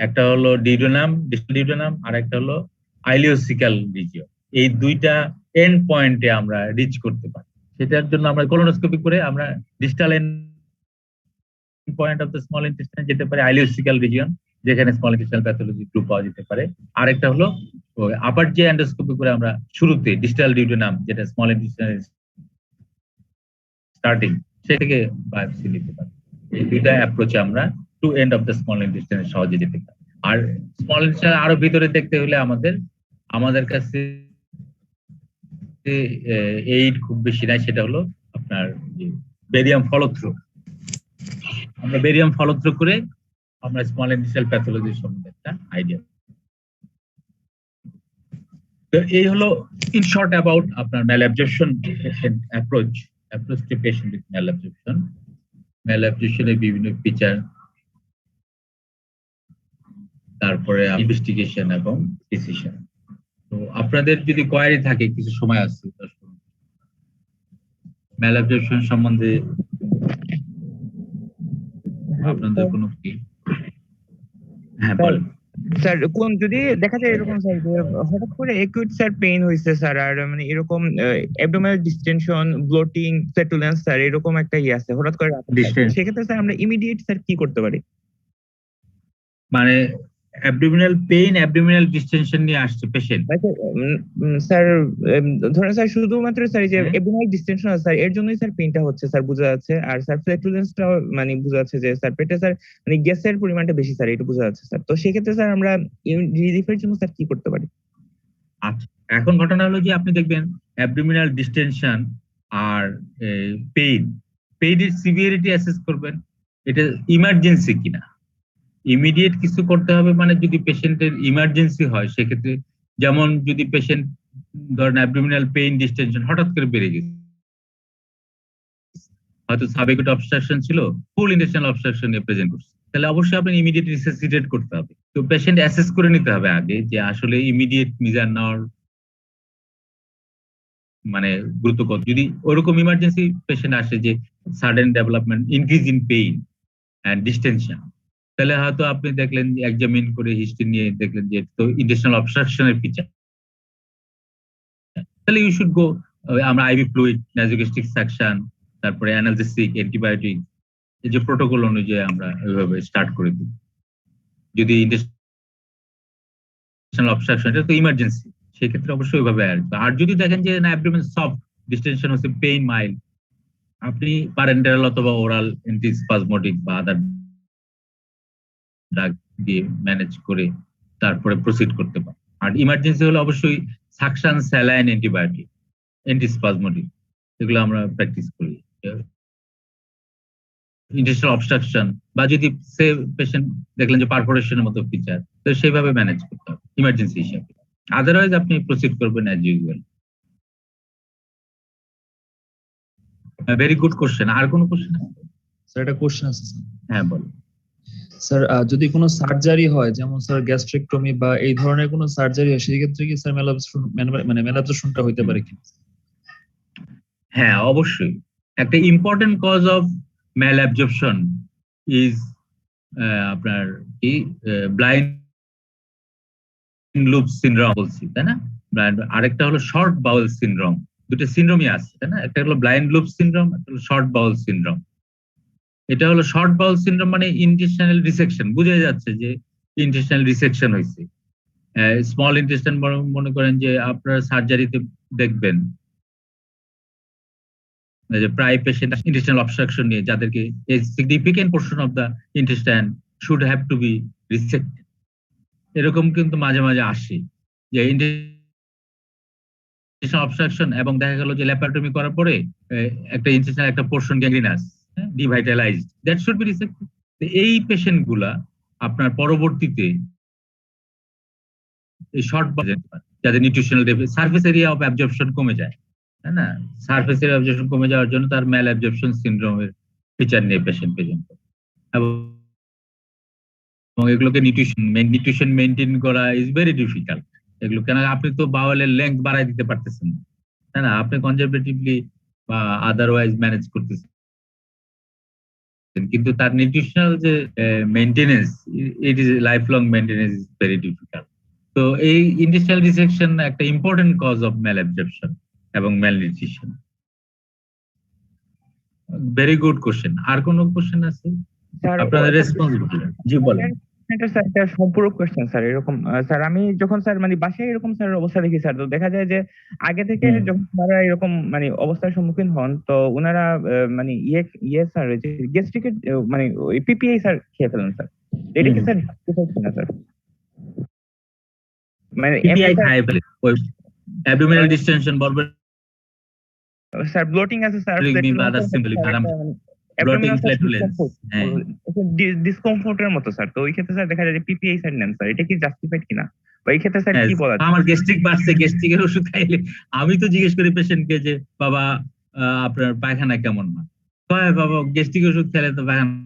একটা হলো ডিউডেনাম, ডিস্টাল ডিউডেনাম, আর একটা হলো আইলিওসিক্যাল রিজিয়ন, এই দুইটা এন্ড পয়েন্টে আমরা রিচ করতে পারি। সেটার জন্য আমরা কোলোনোস্কোপি করে আমরা distal end point of the small intestine যেতে পারে, আইলিওসিক্যাল রিজিয়ন, যেখানে স্মল ইন্টেস্টাইনাল প্যাথোলজি গ্রুপ পাওয়া যেতে পারে। আর একটা হলো আপার যে এন্ডোস্কোপি করে আমরা শুরুতে ডিস্টাল ডিউডেনাম, যেটা স্মল ইন্টেস্টাইন স্টার্টিং, সেটাকে বায়োপসি নিতে পারি। এই দুইটা অ্যাপ্রোচে আমরা two end of the small ইন্টেস্টাইনে সহজে যেতে পারি। আর স্মল ইন্টেস্টাইন আরো ভিতরে দেখতে হলে আমাদের কাছে এইড খুব বেশি নাই, সেটা হলো আপনার বেরিয়াম ফলো থ্রু। আমরা বেরিয়াম ফলো থ্রু করে আমরা স্মল ইন্টেস্টাইনাল প্যাথোলজি সম্বন্ধে একটা আইডিয়া। তো এই হলো ইন শর্ট অ্যাবাউট আপনার ম্যালঅ্যাবজর্পশন অ্যাপ্রোচ টু পেশেন্ট উইথ ম্যালঅ্যাবজর্পশন। ম্যালঅ্যাবজর্পশনের বিভিন্ন ফিচার, তারপরে ইনভেস্টিগেশন এবং ডিসিশন। তো আপনাদের যদি কোয়ারি থাকে, কিছু সময় আছে ম্যালঅ্যাবজর্পশন সম্বন্ধে আপনাদের কোনো কি? হ্যাঁ বলেন। স্যার কোন যদি দেখা যায় এরকম স্যার যে হঠাৎ করে একুইট স্যার পেইন হইছে স্যার আর মানে এরকম অ্যাবডোমিনাল ডিসটেনশন, ব্লোটিং, ফ্ল্যাটুলেন্স স্যার এরকম একটা আছে হঠাৎ করে রাতে স্যার। ডিস্টেন্স সেক্ষেত্রে স্যার আমরা ইমিডিয়েট স্যার কি করতে পারি? মানে অ্যাবডোমিনাল পেইন, অ্যাবডোমিনাল ডিস্টেনশন নিয়ে আসছে পেশেন্ট। আচ্ছা, স্যার ধরেন স্যার শুধুমাত্র স্যার এই যে অ্যাবডোমিনাল ডিসটেনশন আছে স্যার এর জন্যই স্যার পেইনটা হচ্ছে স্যার বোঝা যাচ্ছে। আর স্যার ফ্ল্যাটুলেন্সটা মানে বোঝা যাচ্ছে যে স্যার পেটে স্যার মানে গ্যাসের পরিমাণটা বেশি স্যার এটা বোঝা যাচ্ছে স্যার। তো সেক্ষেত্রে স্যার আমরা রিলিফের জন্য স্যার কি করতে পারি? আচ্ছা, এখন ঘটনা হলো যে আপনি দেখবেন অ্যাবডোমিনাল ডিস্টেনশন আর পেইনের সিভিয়ারিটি অ্যাসেস করবেন, এটা ইমার্জেন্সি কিনা। ইমিডিয়েট কিছু করতে হবে মানে যদি পেশেন্টের ইমার্জেন্সি হয় সেক্ষেত্রে, যেমন যদি পেশেন্ট ধরেন অ্যাবডোমিনাল পেইন ডিস্টেনশন হঠাৎ করে বেড়ে গেছে, হয়তো সাবেকুট অবস্ট্রাকশন ছিল, ফুল ইন্টেস্টাইনাল অবস্ট্রাকশন নিয়ে প্রেজেন্ট করছে, তাহলে অবশ্যই আপনি ইমিডিয়েট রিসাসিটেট করতে হবে। তো পেশেন্ট অ্যাসেস করে নিতে হবে আগে যে আসলে ইমিডিয়েট মিজার নেওয়ার মানে গুরুত্ব কত। যদি ওরকম ইমার্জেন্সি পেশেন্ট আসে যে sudden development increase in pain and distinction, তাহলে হয়তো আপনি দেখলেন এক্সামিন করে হিস্ট্রি নিয়ে দেখলেন যে তো ইন্টেস্টাইনাল অবস্ট্রাকশনের ফিচার, তাহলে ইউ শুড গো। আমরা আইভি ফ্লুইড, নাজোগ্যাস্ট্রিক সাকশন, তারপরে অ্যানালজেসিক, অ্যান্টিবায়োটিক, এই যে প্রোটোকল অনুযায়ী আমরা ওইভাবে স্টার্ট করে দিই। যদি ইন্টেস্টাইনাল অবস্ট্রাকশন এটা তো ইমার্জেন্সি, সেক্ষেত্রে অবশ্যই ওইভাবে আসবে। আর যদি দেখেন যে না অ্যাবডোমেন সফট, ডিস্টেনশন হচ্ছে, পেইন মাইল্ড, আপনি প্যারেন্টাল অথবা ওরাল অ্যান্টিস্পাজমোটিক বা আদার ড্রাগ দিয়ে ম্যানেজ করে তারপরে প্রসিড করতে পারেন। আর ইমার্জেন্সি হলে অবশ্যই সাকশন, স্যালাইন, অ্যান্টিবায়োটিক, অ্যান্টিস্পাজমোটিক, এগুলো আমরা প্র্যাকটিস করি। ইন্টেস্টাইনাল অবস্ট্রাকশন বা যদি সে পেশেন্ট দেখলেন যে পারফোরেশনের মতো ফিচার, তো সেইভাবে ম্যানেজ করতে হবে ইমার্জেন্সি হিসাবে। আদারওয়াইজ আপনি প্রসিড করবেন as usual. Very good question. আর কোনো কোশ্চেন? স্যার একটা কোশ্চেন আছে স্যার। হ্যাঁ বলো। স্যার যদি কোনো সার্জারি হয়, যেমন স্যার গ্যাস্ট্রেক্টমি বা এই ধরনের কোনো সার্জারি হয়, সেই ক্ষেত্রে কি স্যার ম্যালাবজেশনটা হইতে পারে কি? হ্যাঁ অবশ্যই। একটা important cause of malabsorption is আপনার কি ব্লাইন্ড লুপ সিনড্রোম বলছি, তাই না? আরেকটা হলো শর্ট বাউল সিনড্রোম। দুটো সিনড্রোমই আছে, তাই না? একটা হলো ব্লাইন্ড লুপ সিনড্রোম, একটা হলো শর্ট বাউল সিনড্রোম। এটা হলো শর্ট বাউল সিনড্রোম মানে ইন্টেস্টাইনাল ডিসেকশন, বুঝে যাচ্ছে যে ইন্টেস্টাইনাল ডিসেকশন হয়েছে। স্মল ইন্টেস্টাইন মনে করেন যে আপনার সার্জারিতে দেখবেন যে প্রায় পেশেন্ট ইন্টেস্টাইনাল অবস্ট্রাকশন নিয়ে, যাদেরকে a significant portion of the intestine should have to be resected. এরকম কিন্তু মাঝে মাঝে আসে যে ইন্টেস্টাইনাল অবস্ট্রাকশন এবং দেখা গেল যে ল্যাপারটমি করার পরে একটা ইন্টেস্টাইনাল একটা portion gangrenous, devitalised, that should be resected. এই পেশেন্ট গুলা আপনার পরবর্তীতে এই শর্ট যাদের nutritional surface area of absorption কমে যায়, তাই না? সার্ফেস এরিয়া অ্যাবজর্পশন কমে যাওয়ার জন্য তার ম্যাল অ্যাবজর্পশন সিনড্রোমের ফিচার নিয়ে পেশেন্ট প্রেজেন্ট করে। এবং এগুলোকে নিউট্রিশন মেনটেন করা ইজ ভেরি ডিফিকাল্ট। এগুলো কেন, আপনি তো বাওয়েলের লেংথ বাড়াই দিতে পারতেছেন না, তাই না? আপনি কনজারভেটিভলি বা আদারওয়াইজ ম্যানেজ করতেছেন, কিন্তু তার নিউট্রিশনাল যে maintenance, it is lifelong maintenance is very difficult. তো এই ইন্টেস্টাইনাল ডিসেকশন একটা important cause of malabsorption এবং malnutrition. Very good question. আর কোন কোশ্চেন আছে আপনাদের রেসপন্স? জি বলেন। এটা স্যার একটা সম্পূরক কোশ্চেন স্যার। এরকম স্যার আমি যখন স্যার মানে বাসায় এরকম স্যার অবস্থা দেখি স্যার, তো দেখা যায় যে আগে থেকে যখন তারা এরকম মানে অবস্থার সম্মুখীন হন তো ওনারা মানে স্যার যে গ্যাস্ট্রিকের মানে ওই পিপিআই স্যার খেয়ে ফেলেন স্যার। এটা কি স্যার স্যার মানে পিপিআই খায় ফেলে ওই অ্যাবডোমিনাল ডিসটেনশন বলবেন স্যার, ব্লোটিং আছে স্যার, ডিসকমফোর্টের মতো স্যার। তো ওই ক্ষেত্রে স্যার দেখা যায় যে পিপিআই স্যার নেন স্যার, এটা কি জাস্টিফাইড কিনা? ওই ক্ষেত্রে স্যার কি বলা যায়? আমার গ্যাস্ট্রিক বাড়ছে, গ্যাস্ট্রিকের ওষুধ খাইলে আমি তো জিজ্ঞেস করি পেশেন্টকে যে বাবা আপনার পায়খানা কেমন হয়? কয় বাবা গ্যাস্ট্রিক ওষুধ খেলে তো পায়খানা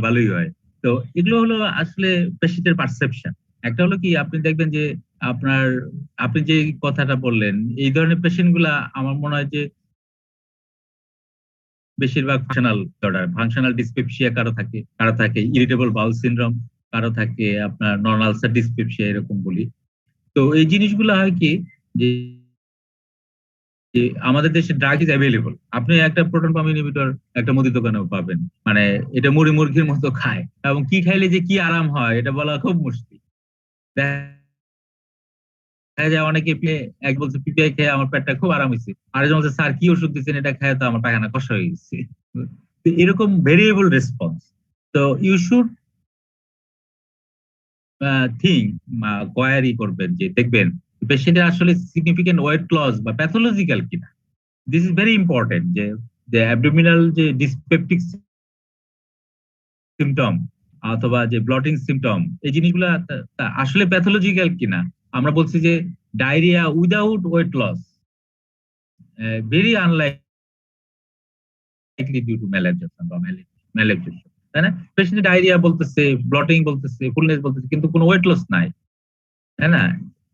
ভালোই হয়। তো এগুলো হলো আসলে পেশেন্টের পারসেপশন। একটা হলো কি, আপনি দেখবেন যে আপনি যে কথাটা বললেন, এই ধরনের পেশেন্ট গুলা আমার মনে হয় যে বেশিরভাগ ফাংশনাল ডিসপেপসিয়া কারো থাকে, ইরিটেবল বাউল সিনড্রোম, কারো থাকে আপনার নন আলসার ডিসপেপসিয়া এরকম বলি। তো এই জিনিসগুলো হয় কি যে যে আমাদের দেশে ড্রাগ ইজ অ্যাভেলেবল। আপনি একটা প্রোটন পাম্প ইনহিবিটর একটা মুদি দোকানেও পাবেন। মানে এটা মুড়ি মুরগির মতো খায়, এবং কি খাইলে যে কি আরাম হয় এটা বলা খুব মুশকিল। দেখা যায় অনেকে এক বলছে পিপিআই খেয়ে আমার পেটটা খুব আরাম হয়েছে, আরেকজন বলছে স্যার কি ওষুধ দিচ্ছেন এটা খেয়ে তো আমার পায়খানা কষ্ট হয়ে গেছে। তো এরকম ভেরিয়েবল রেসপন্স। তো ইউ শুড থিঙ্ক, কোয়ারি করবেন যে দেখবেন পেশেন্টের আসলে সিগনিফিকেন্ট ওয়েট লস বা প্যাথোলজিক্যাল কিনা। দিস ইজ ভেরি ইম্পর্টেন্ট যে অ্যাবডোমিনাল যে ডিসপেপটিক সিমটম অথবা যে ব্লটিং সিমটম এই জিনিসগুলো আসলে প্যাথোলজিক্যাল কিনা। আমরা বলছি যে diarrhoea without weight loss very unlikely due to malabsorption বা ম্যালাবজর্পশন, তাই না? পেশেন্ট ডায়রিয়া বলতেছে, ব্লটিং বলতেছে, ফুলনেস বলতেছে, কিন্তু কোনো ওয়েট লস নাই, তাই না?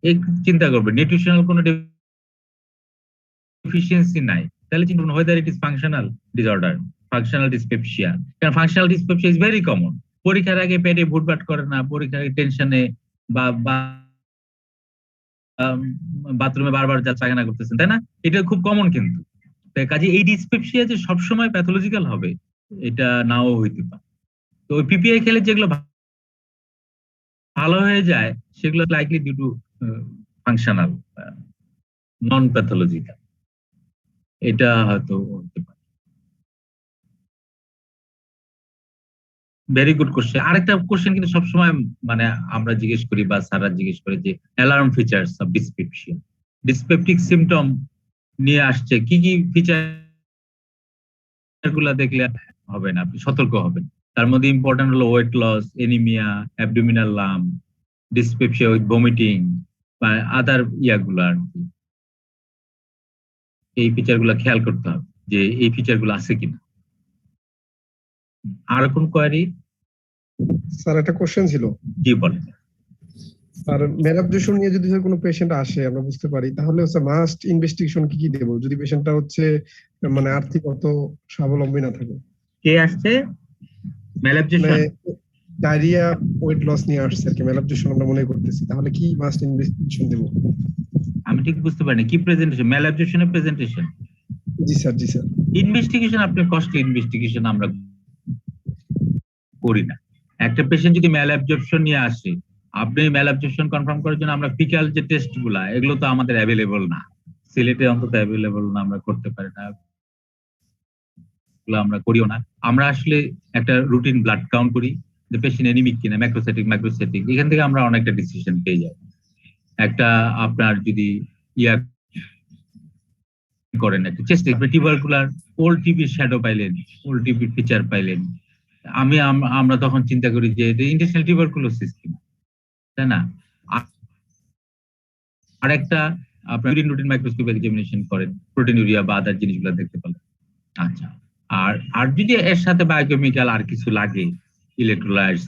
এই চিন্তা করবে নিউট্রিশনাল কোনো ডেফিসিয়েন্সি নাই, তাহলে চিন্তা করুন whether it is functional disorder, functional dyspepsia. কারণ functional dyspepsia is very common. পরীক্ষার আগে পেটে ভুটভাট করে না, পরীক্ষার আগে টেনশনে বা বাথরুমে বারবার যা পায়খানা করতেছেন, তাই না? এটা খুব কমন। কিন্তু কাজে এই ডিসপেপসিয়া যে সবসময় প্যাথোলজিক্যাল হবে এটা নাও হইতে পারে। তো ওই পিপিআই খেলে যেগুলো ভালো হয়ে যায় সেগুলো likely due to functional, non pathological. এটা হয়তো হতে পারে। Very good question. আরেকটা কোশ্চেন কিন্তু সবসময় মানে আমরা জিজ্ঞেস করি বা স্যাররা জিজ্ঞেস করে যে alarm features of dyspepsia, dyspeptic symptom নিয়ে আসছে, কি কি ফিচার গুলা দেখলে হবে না, আপনি সতর্ক হবেন। তার মধ্যে ইম্পর্টেন্ট হলো ওয়েট লস, এনিমিয়া, অ্যাবডোমিনাল লাম, ডিসপেপসিয়া উইথ ভমিটিং বা আদার ইয়াগুলো আর কি। এই ফিচার গুলা খেয়াল করতে হবে যে এই ফিচার গুলো আছে কিনা। আর কোন কোয়ারি? স্যার একটা কোশ্চেন ছিল। জি বলেন। আর ম্যালাবজর্পশন নিয়ে যদি কোনো পেশেন্ট আসে আমরা বুঝতে পারি, তাহলে হচ্ছে মাস্ট ইনভেস্টিগেশন কি কি দেব যদি পেশেন্টটা হচ্ছে মানে আর্থিক অত স্বাবলম্বী না থাকে? কে আসছে ম্যালাবজর্পশন? ডায়রিয়া ওয়েট লস নিয়ে আসছে আর কি, ম্যালাবজর্পশন আমরা মনে করতেছি, তাহলে কি মাস্ট ইনভেস্টিগেশন দেব? আমি ঠিক বুঝতে পারিনি কি প্রেজেন্টেশন, ম্যালাবজর্পশনের প্রেজেন্টেশন? জি স্যার, জি স্যার। ইনভেস্টিগেশন আপনি কস্টলি ইনভেস্টিগেশন আমরা করি না। একটা পেশেন্ট যদি ম্যালাবজর্পশন নিয়ে আসে, আপনি ম্যালাবজর্পশন কনফার্ম করার জন্য আমরা ফিকাল যে টেস্ট গুলা এগুলো তো আমাদের অ্যাভেলেবল না, সিলেটে অন্তত অ্যাভেলেবল না, আমরা করতে পারি না, আমরা করিও না। আমরা আসলে একটা রুটিন ব্লাড কাউন্ট করি যে পেশেন্ট এনিমিক কিনা, ম্যাক্রোসাইটিক ম্যাক্রোসাইটিক, এখান থেকে আমরা অনেকটা ডিসিশন পেয়ে যাই। একটা আপনার যদি ইয়া করেন একটা চেস্ট টিউবারকুলার ওল্ড টিবির শ্যাডো পাইলেন, ওল্ড টিবির ফিচার পাইলেন, আমরা তখন চিন্তা করি যে এটা ইন্টেস্টাইনাল টিউবারকুলোসিস কিনা, তাই না? আর একটা আপনার ইউরিন রুটিন মাইক্রোস্কোপ এক্সামিনেশন করেন, প্রোটিনুরিয়া বা আদার জিনিসগুলো দেখতে পেলেন। আচ্ছা, আর যদি এর সাথে বায়োকেমিক্যাল আর কিছু লাগে, ইলেকট্রোলাইট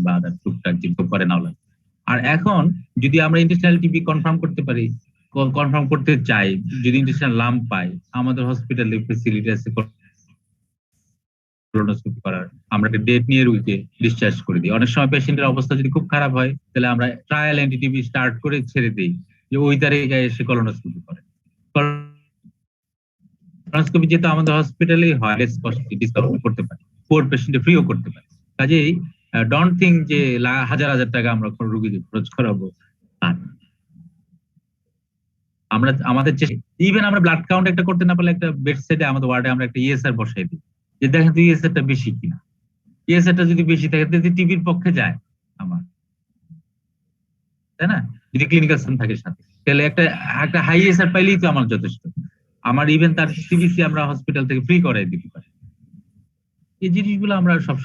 বা আদার টুকটাক যেগুলো করে নাও লাগে। আর এখন যদি আমরা ইন্টেস্টাইনাল টিবি কনফার্ম করতে পারি, কনফার্ম করতে চাই, যদি ইন্টেস্টাইনাল লাম্প পাই, আমাদের হসপিটালে ফ্যাসিলিটি আছে কোলোনোস্কোপি করার, আমরা একটা ডেট নিয়ে রুগীকে ডিসচার্জ করে দিই। অনেক সময় পেশেন্টের অবস্থা যদি খুব খারাপ হয় তাহলে আমরা ট্রায়াল এনটিটিভি স্টার্ট করে ছেড়ে দিই যে ওই তারিখে এসে কোলোনোস্কোপি করে। কোলোনোস্কোপি যেহেতু আমাদের হসপিটালেই হয়, লেস কস্টলি ডিসকাউন্ট করতে পারি, পোর পেশেন্টে ফ্রিও করতে পারি। কাজেই ডোন্ট থিঙ্ক যে হাজার হাজার টাকা আমরা রুগীকে খরচ করাবো। আমরা আমাদের ইভেন আমরা ব্লাড কাউন্ট একটা করতে না পারলে একটা বেড সাইডে আমাদের ওয়ার্ডে আমরা একটা ইএসআর বসাই দিই যে দেখেন তো ইএসআরটা বেশি কিনা। ইএসআরটা যদি বেশি থাকে তাহলে টিবির পক্ষে যায় আমার, তাই না? যদি ক্লিনিক্যাল সাইন থাকে সাথে, তাহলে একটা হাই ইএসআর পাইলেই তো আমার যথেষ্ট। আমার ইভেন তার সিবিসি আমরা হসপিটাল থেকে ফ্রি করাই দিতে পারি। এই জিনিসগুলো আমরা সব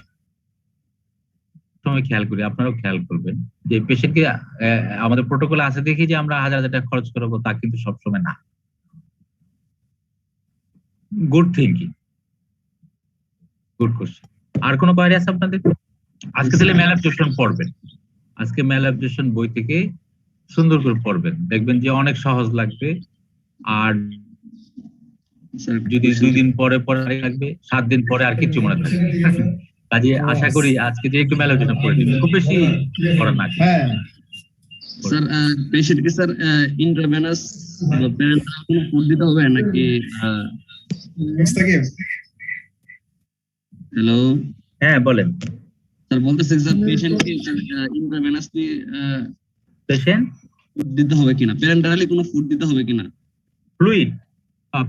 সময় খেয়াল করি, আপনারাও খেয়াল করবেন যে পেশেন্টকে আমাদের প্রোটোকলে আছে দেখি যে আমরা হাজার হাজার টাকা খরচ করাবো, তা কিন্তু সবসময় না। Good thinking, good question. আর কোনো কোয়েরি আছে আপনাদের? আজকে তাহলে ম্যালাবজর্পশন পড়বেন, আজকে ম্যালাবজর্পশন বই থেকে সুন্দর করে পড়বেন, দেখবেন যে অনেক সহজ লাগবে। আর যদি 2 দিন পরে পরে লাগবে, 7 দিন পরে আর কিছু মনে থাকবে কাজে আশা করি আজকে যে একটু ম্যালাবজেশন করে দিবেন, খুব বেশি করার না। হ্যাঁ স্যার, পেশেন্ট কি স্যার ইন্ট্রাভেনাস প্যারেন্টাল কোনো ফুড দিতে হবে নাকি? হ্যালো হ্যাঁ বলেন। স্যার, বলতেছি স্যার পেশেন্ট কি ইন্ট্রাভেনাস কি পেশেন্ট ফুড দিতে হবে কিনা, প্যারেন্টালি কোনো ফুড দিতে হবে কিনা? ফ্লুইড,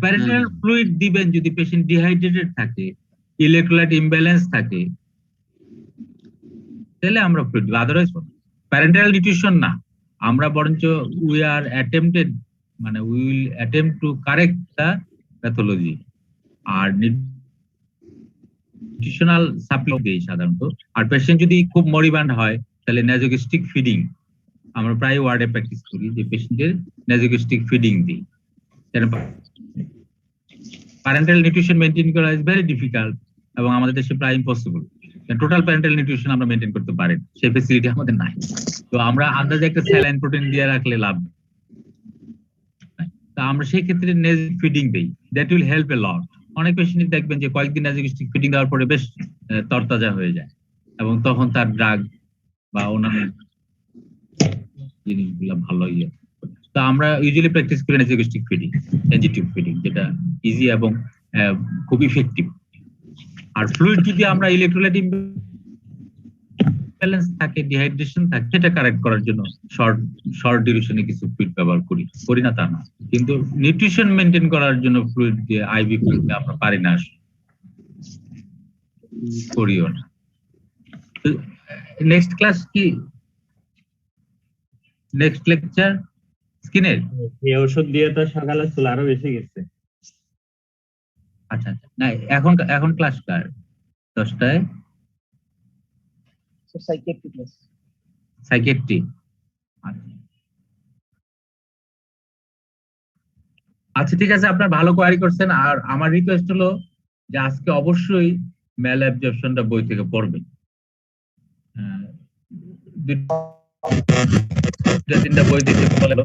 প্যারেন্টাল ফ্লুইড দিবেন যদি পেশেন্ট ডিহাইড্রেটেড থাকে, ইলেকট্রোলাইট ইমব্যালেন্স থাকে, তাহলে আমরা ফ্লুইড দিব। আদারওয়াইজ প্যারেন্টাল নিউট্রিশন না, আমরা বরঞ্চ উই আর অ্যাটেম্পটেড, মানে we will attempt to correct the pathology. আর নিউট্রিশনাল সাপ্লিমেন্ট দেই সাধারণত। আর পেশেন্ট যদি খুব মরিবান্ড হয় তাহলে নেজোগ্যাস্ট্রিক ফিডিং আমরা প্রায় ওয়ার্ডে প্র্যাকটিস করি, যে পেশেন্টের নেজোগ্যাস্ট্রিক ফিডিং দিই। প্যারেন্টাল নিউট্রিশন মেনটেন করা ইজ ভেরি ডিফিকাল্ট এবং আমাদের দেশে প্রায় ইম্পসিবল। টোটাল প্যারেন্টাল নিউট্রিশন আমরা মেনটেন করতে পারি, সেই ফেসিলিটি আমাদের নাই। তো আমরা আন্দাজে একটা স্যালাইন প্রোটিন দিয়ে রাখলে লাভ। তা আমরা সেই ক্ষেত্রে নেজ ফিডিং দেই, দ্যাট উইল হেল্প এ লট। অনেক পেশেন্ট দেখবেন যে কয়েকদিন নেজোগ্যাস্ট্রিক ফিডিং দেওয়ার পরে বেশ তরতাজা হয়ে যায় এবং তখন তার ড্রাগ বা অন্যান্য জিনিসগুলো ভালো ইয়ে। তো আমরা ইউজুয়ালি প্র্যাকটিস করি নেজোগ্যাস্ট্রিক ফিডিং, এনজিটিভ ফিডিং, যেটা ইজি এবং খুব ইফেক্টিভ। আর ফ্লুইড যদি আমরা ইলেকট্রোলাইট ইমব্যালেন্স থাকে, ডিহাইড্রেশন থাকে, সেটা কারেক্ট করার জন্য শর্ট ডিউরেশনে কিছু ফ্লুইড ব্যবহার করি না তা না, কিন্তু নিউট্রিশন মেনটেন করার জন্য ফ্লুইড দিয়ে আইভি ফ্লুইড আমরা পারি না, করিও না। নেক্সট ক্লাস কি, নেক্সট লেকচার স্কিনের? এই ওষুধ দিয়ে তো সকালে চুল আরো বেশি গেছে। আচ্ছা আচ্ছা, না এখন ক্লাস কার? 10টায় সাইকিয়াট্রি। আচ্ছা ঠিক আছে, আপনার ভালো কোয়ারি করছেন। আর আমার রিকোয়েস্ট হলো যে আজকে অবশ্যই ম্যাল অ্যাবজর্পশনটা বই থেকে পড়বেন। 2-3টা বই দিতে বলে,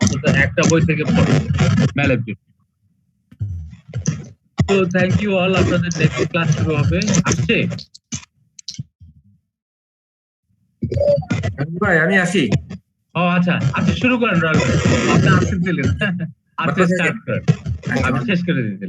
অন্তত একটা বই থেকে পড়বেন ম্যাল অ্যাবজর্পশন। তো থ্যাংক ইউ অল, আপনাদের নেক্সট ক্লাস শুরু হবে। আসছে ভাই আমি আসি। ও আচ্ছা আচ্ছা, শুরু করেন রাহুল, আপনি আসতে দিলেন, আচ্ছা স্টার্ট করেন, আমি শেষ করে দিতে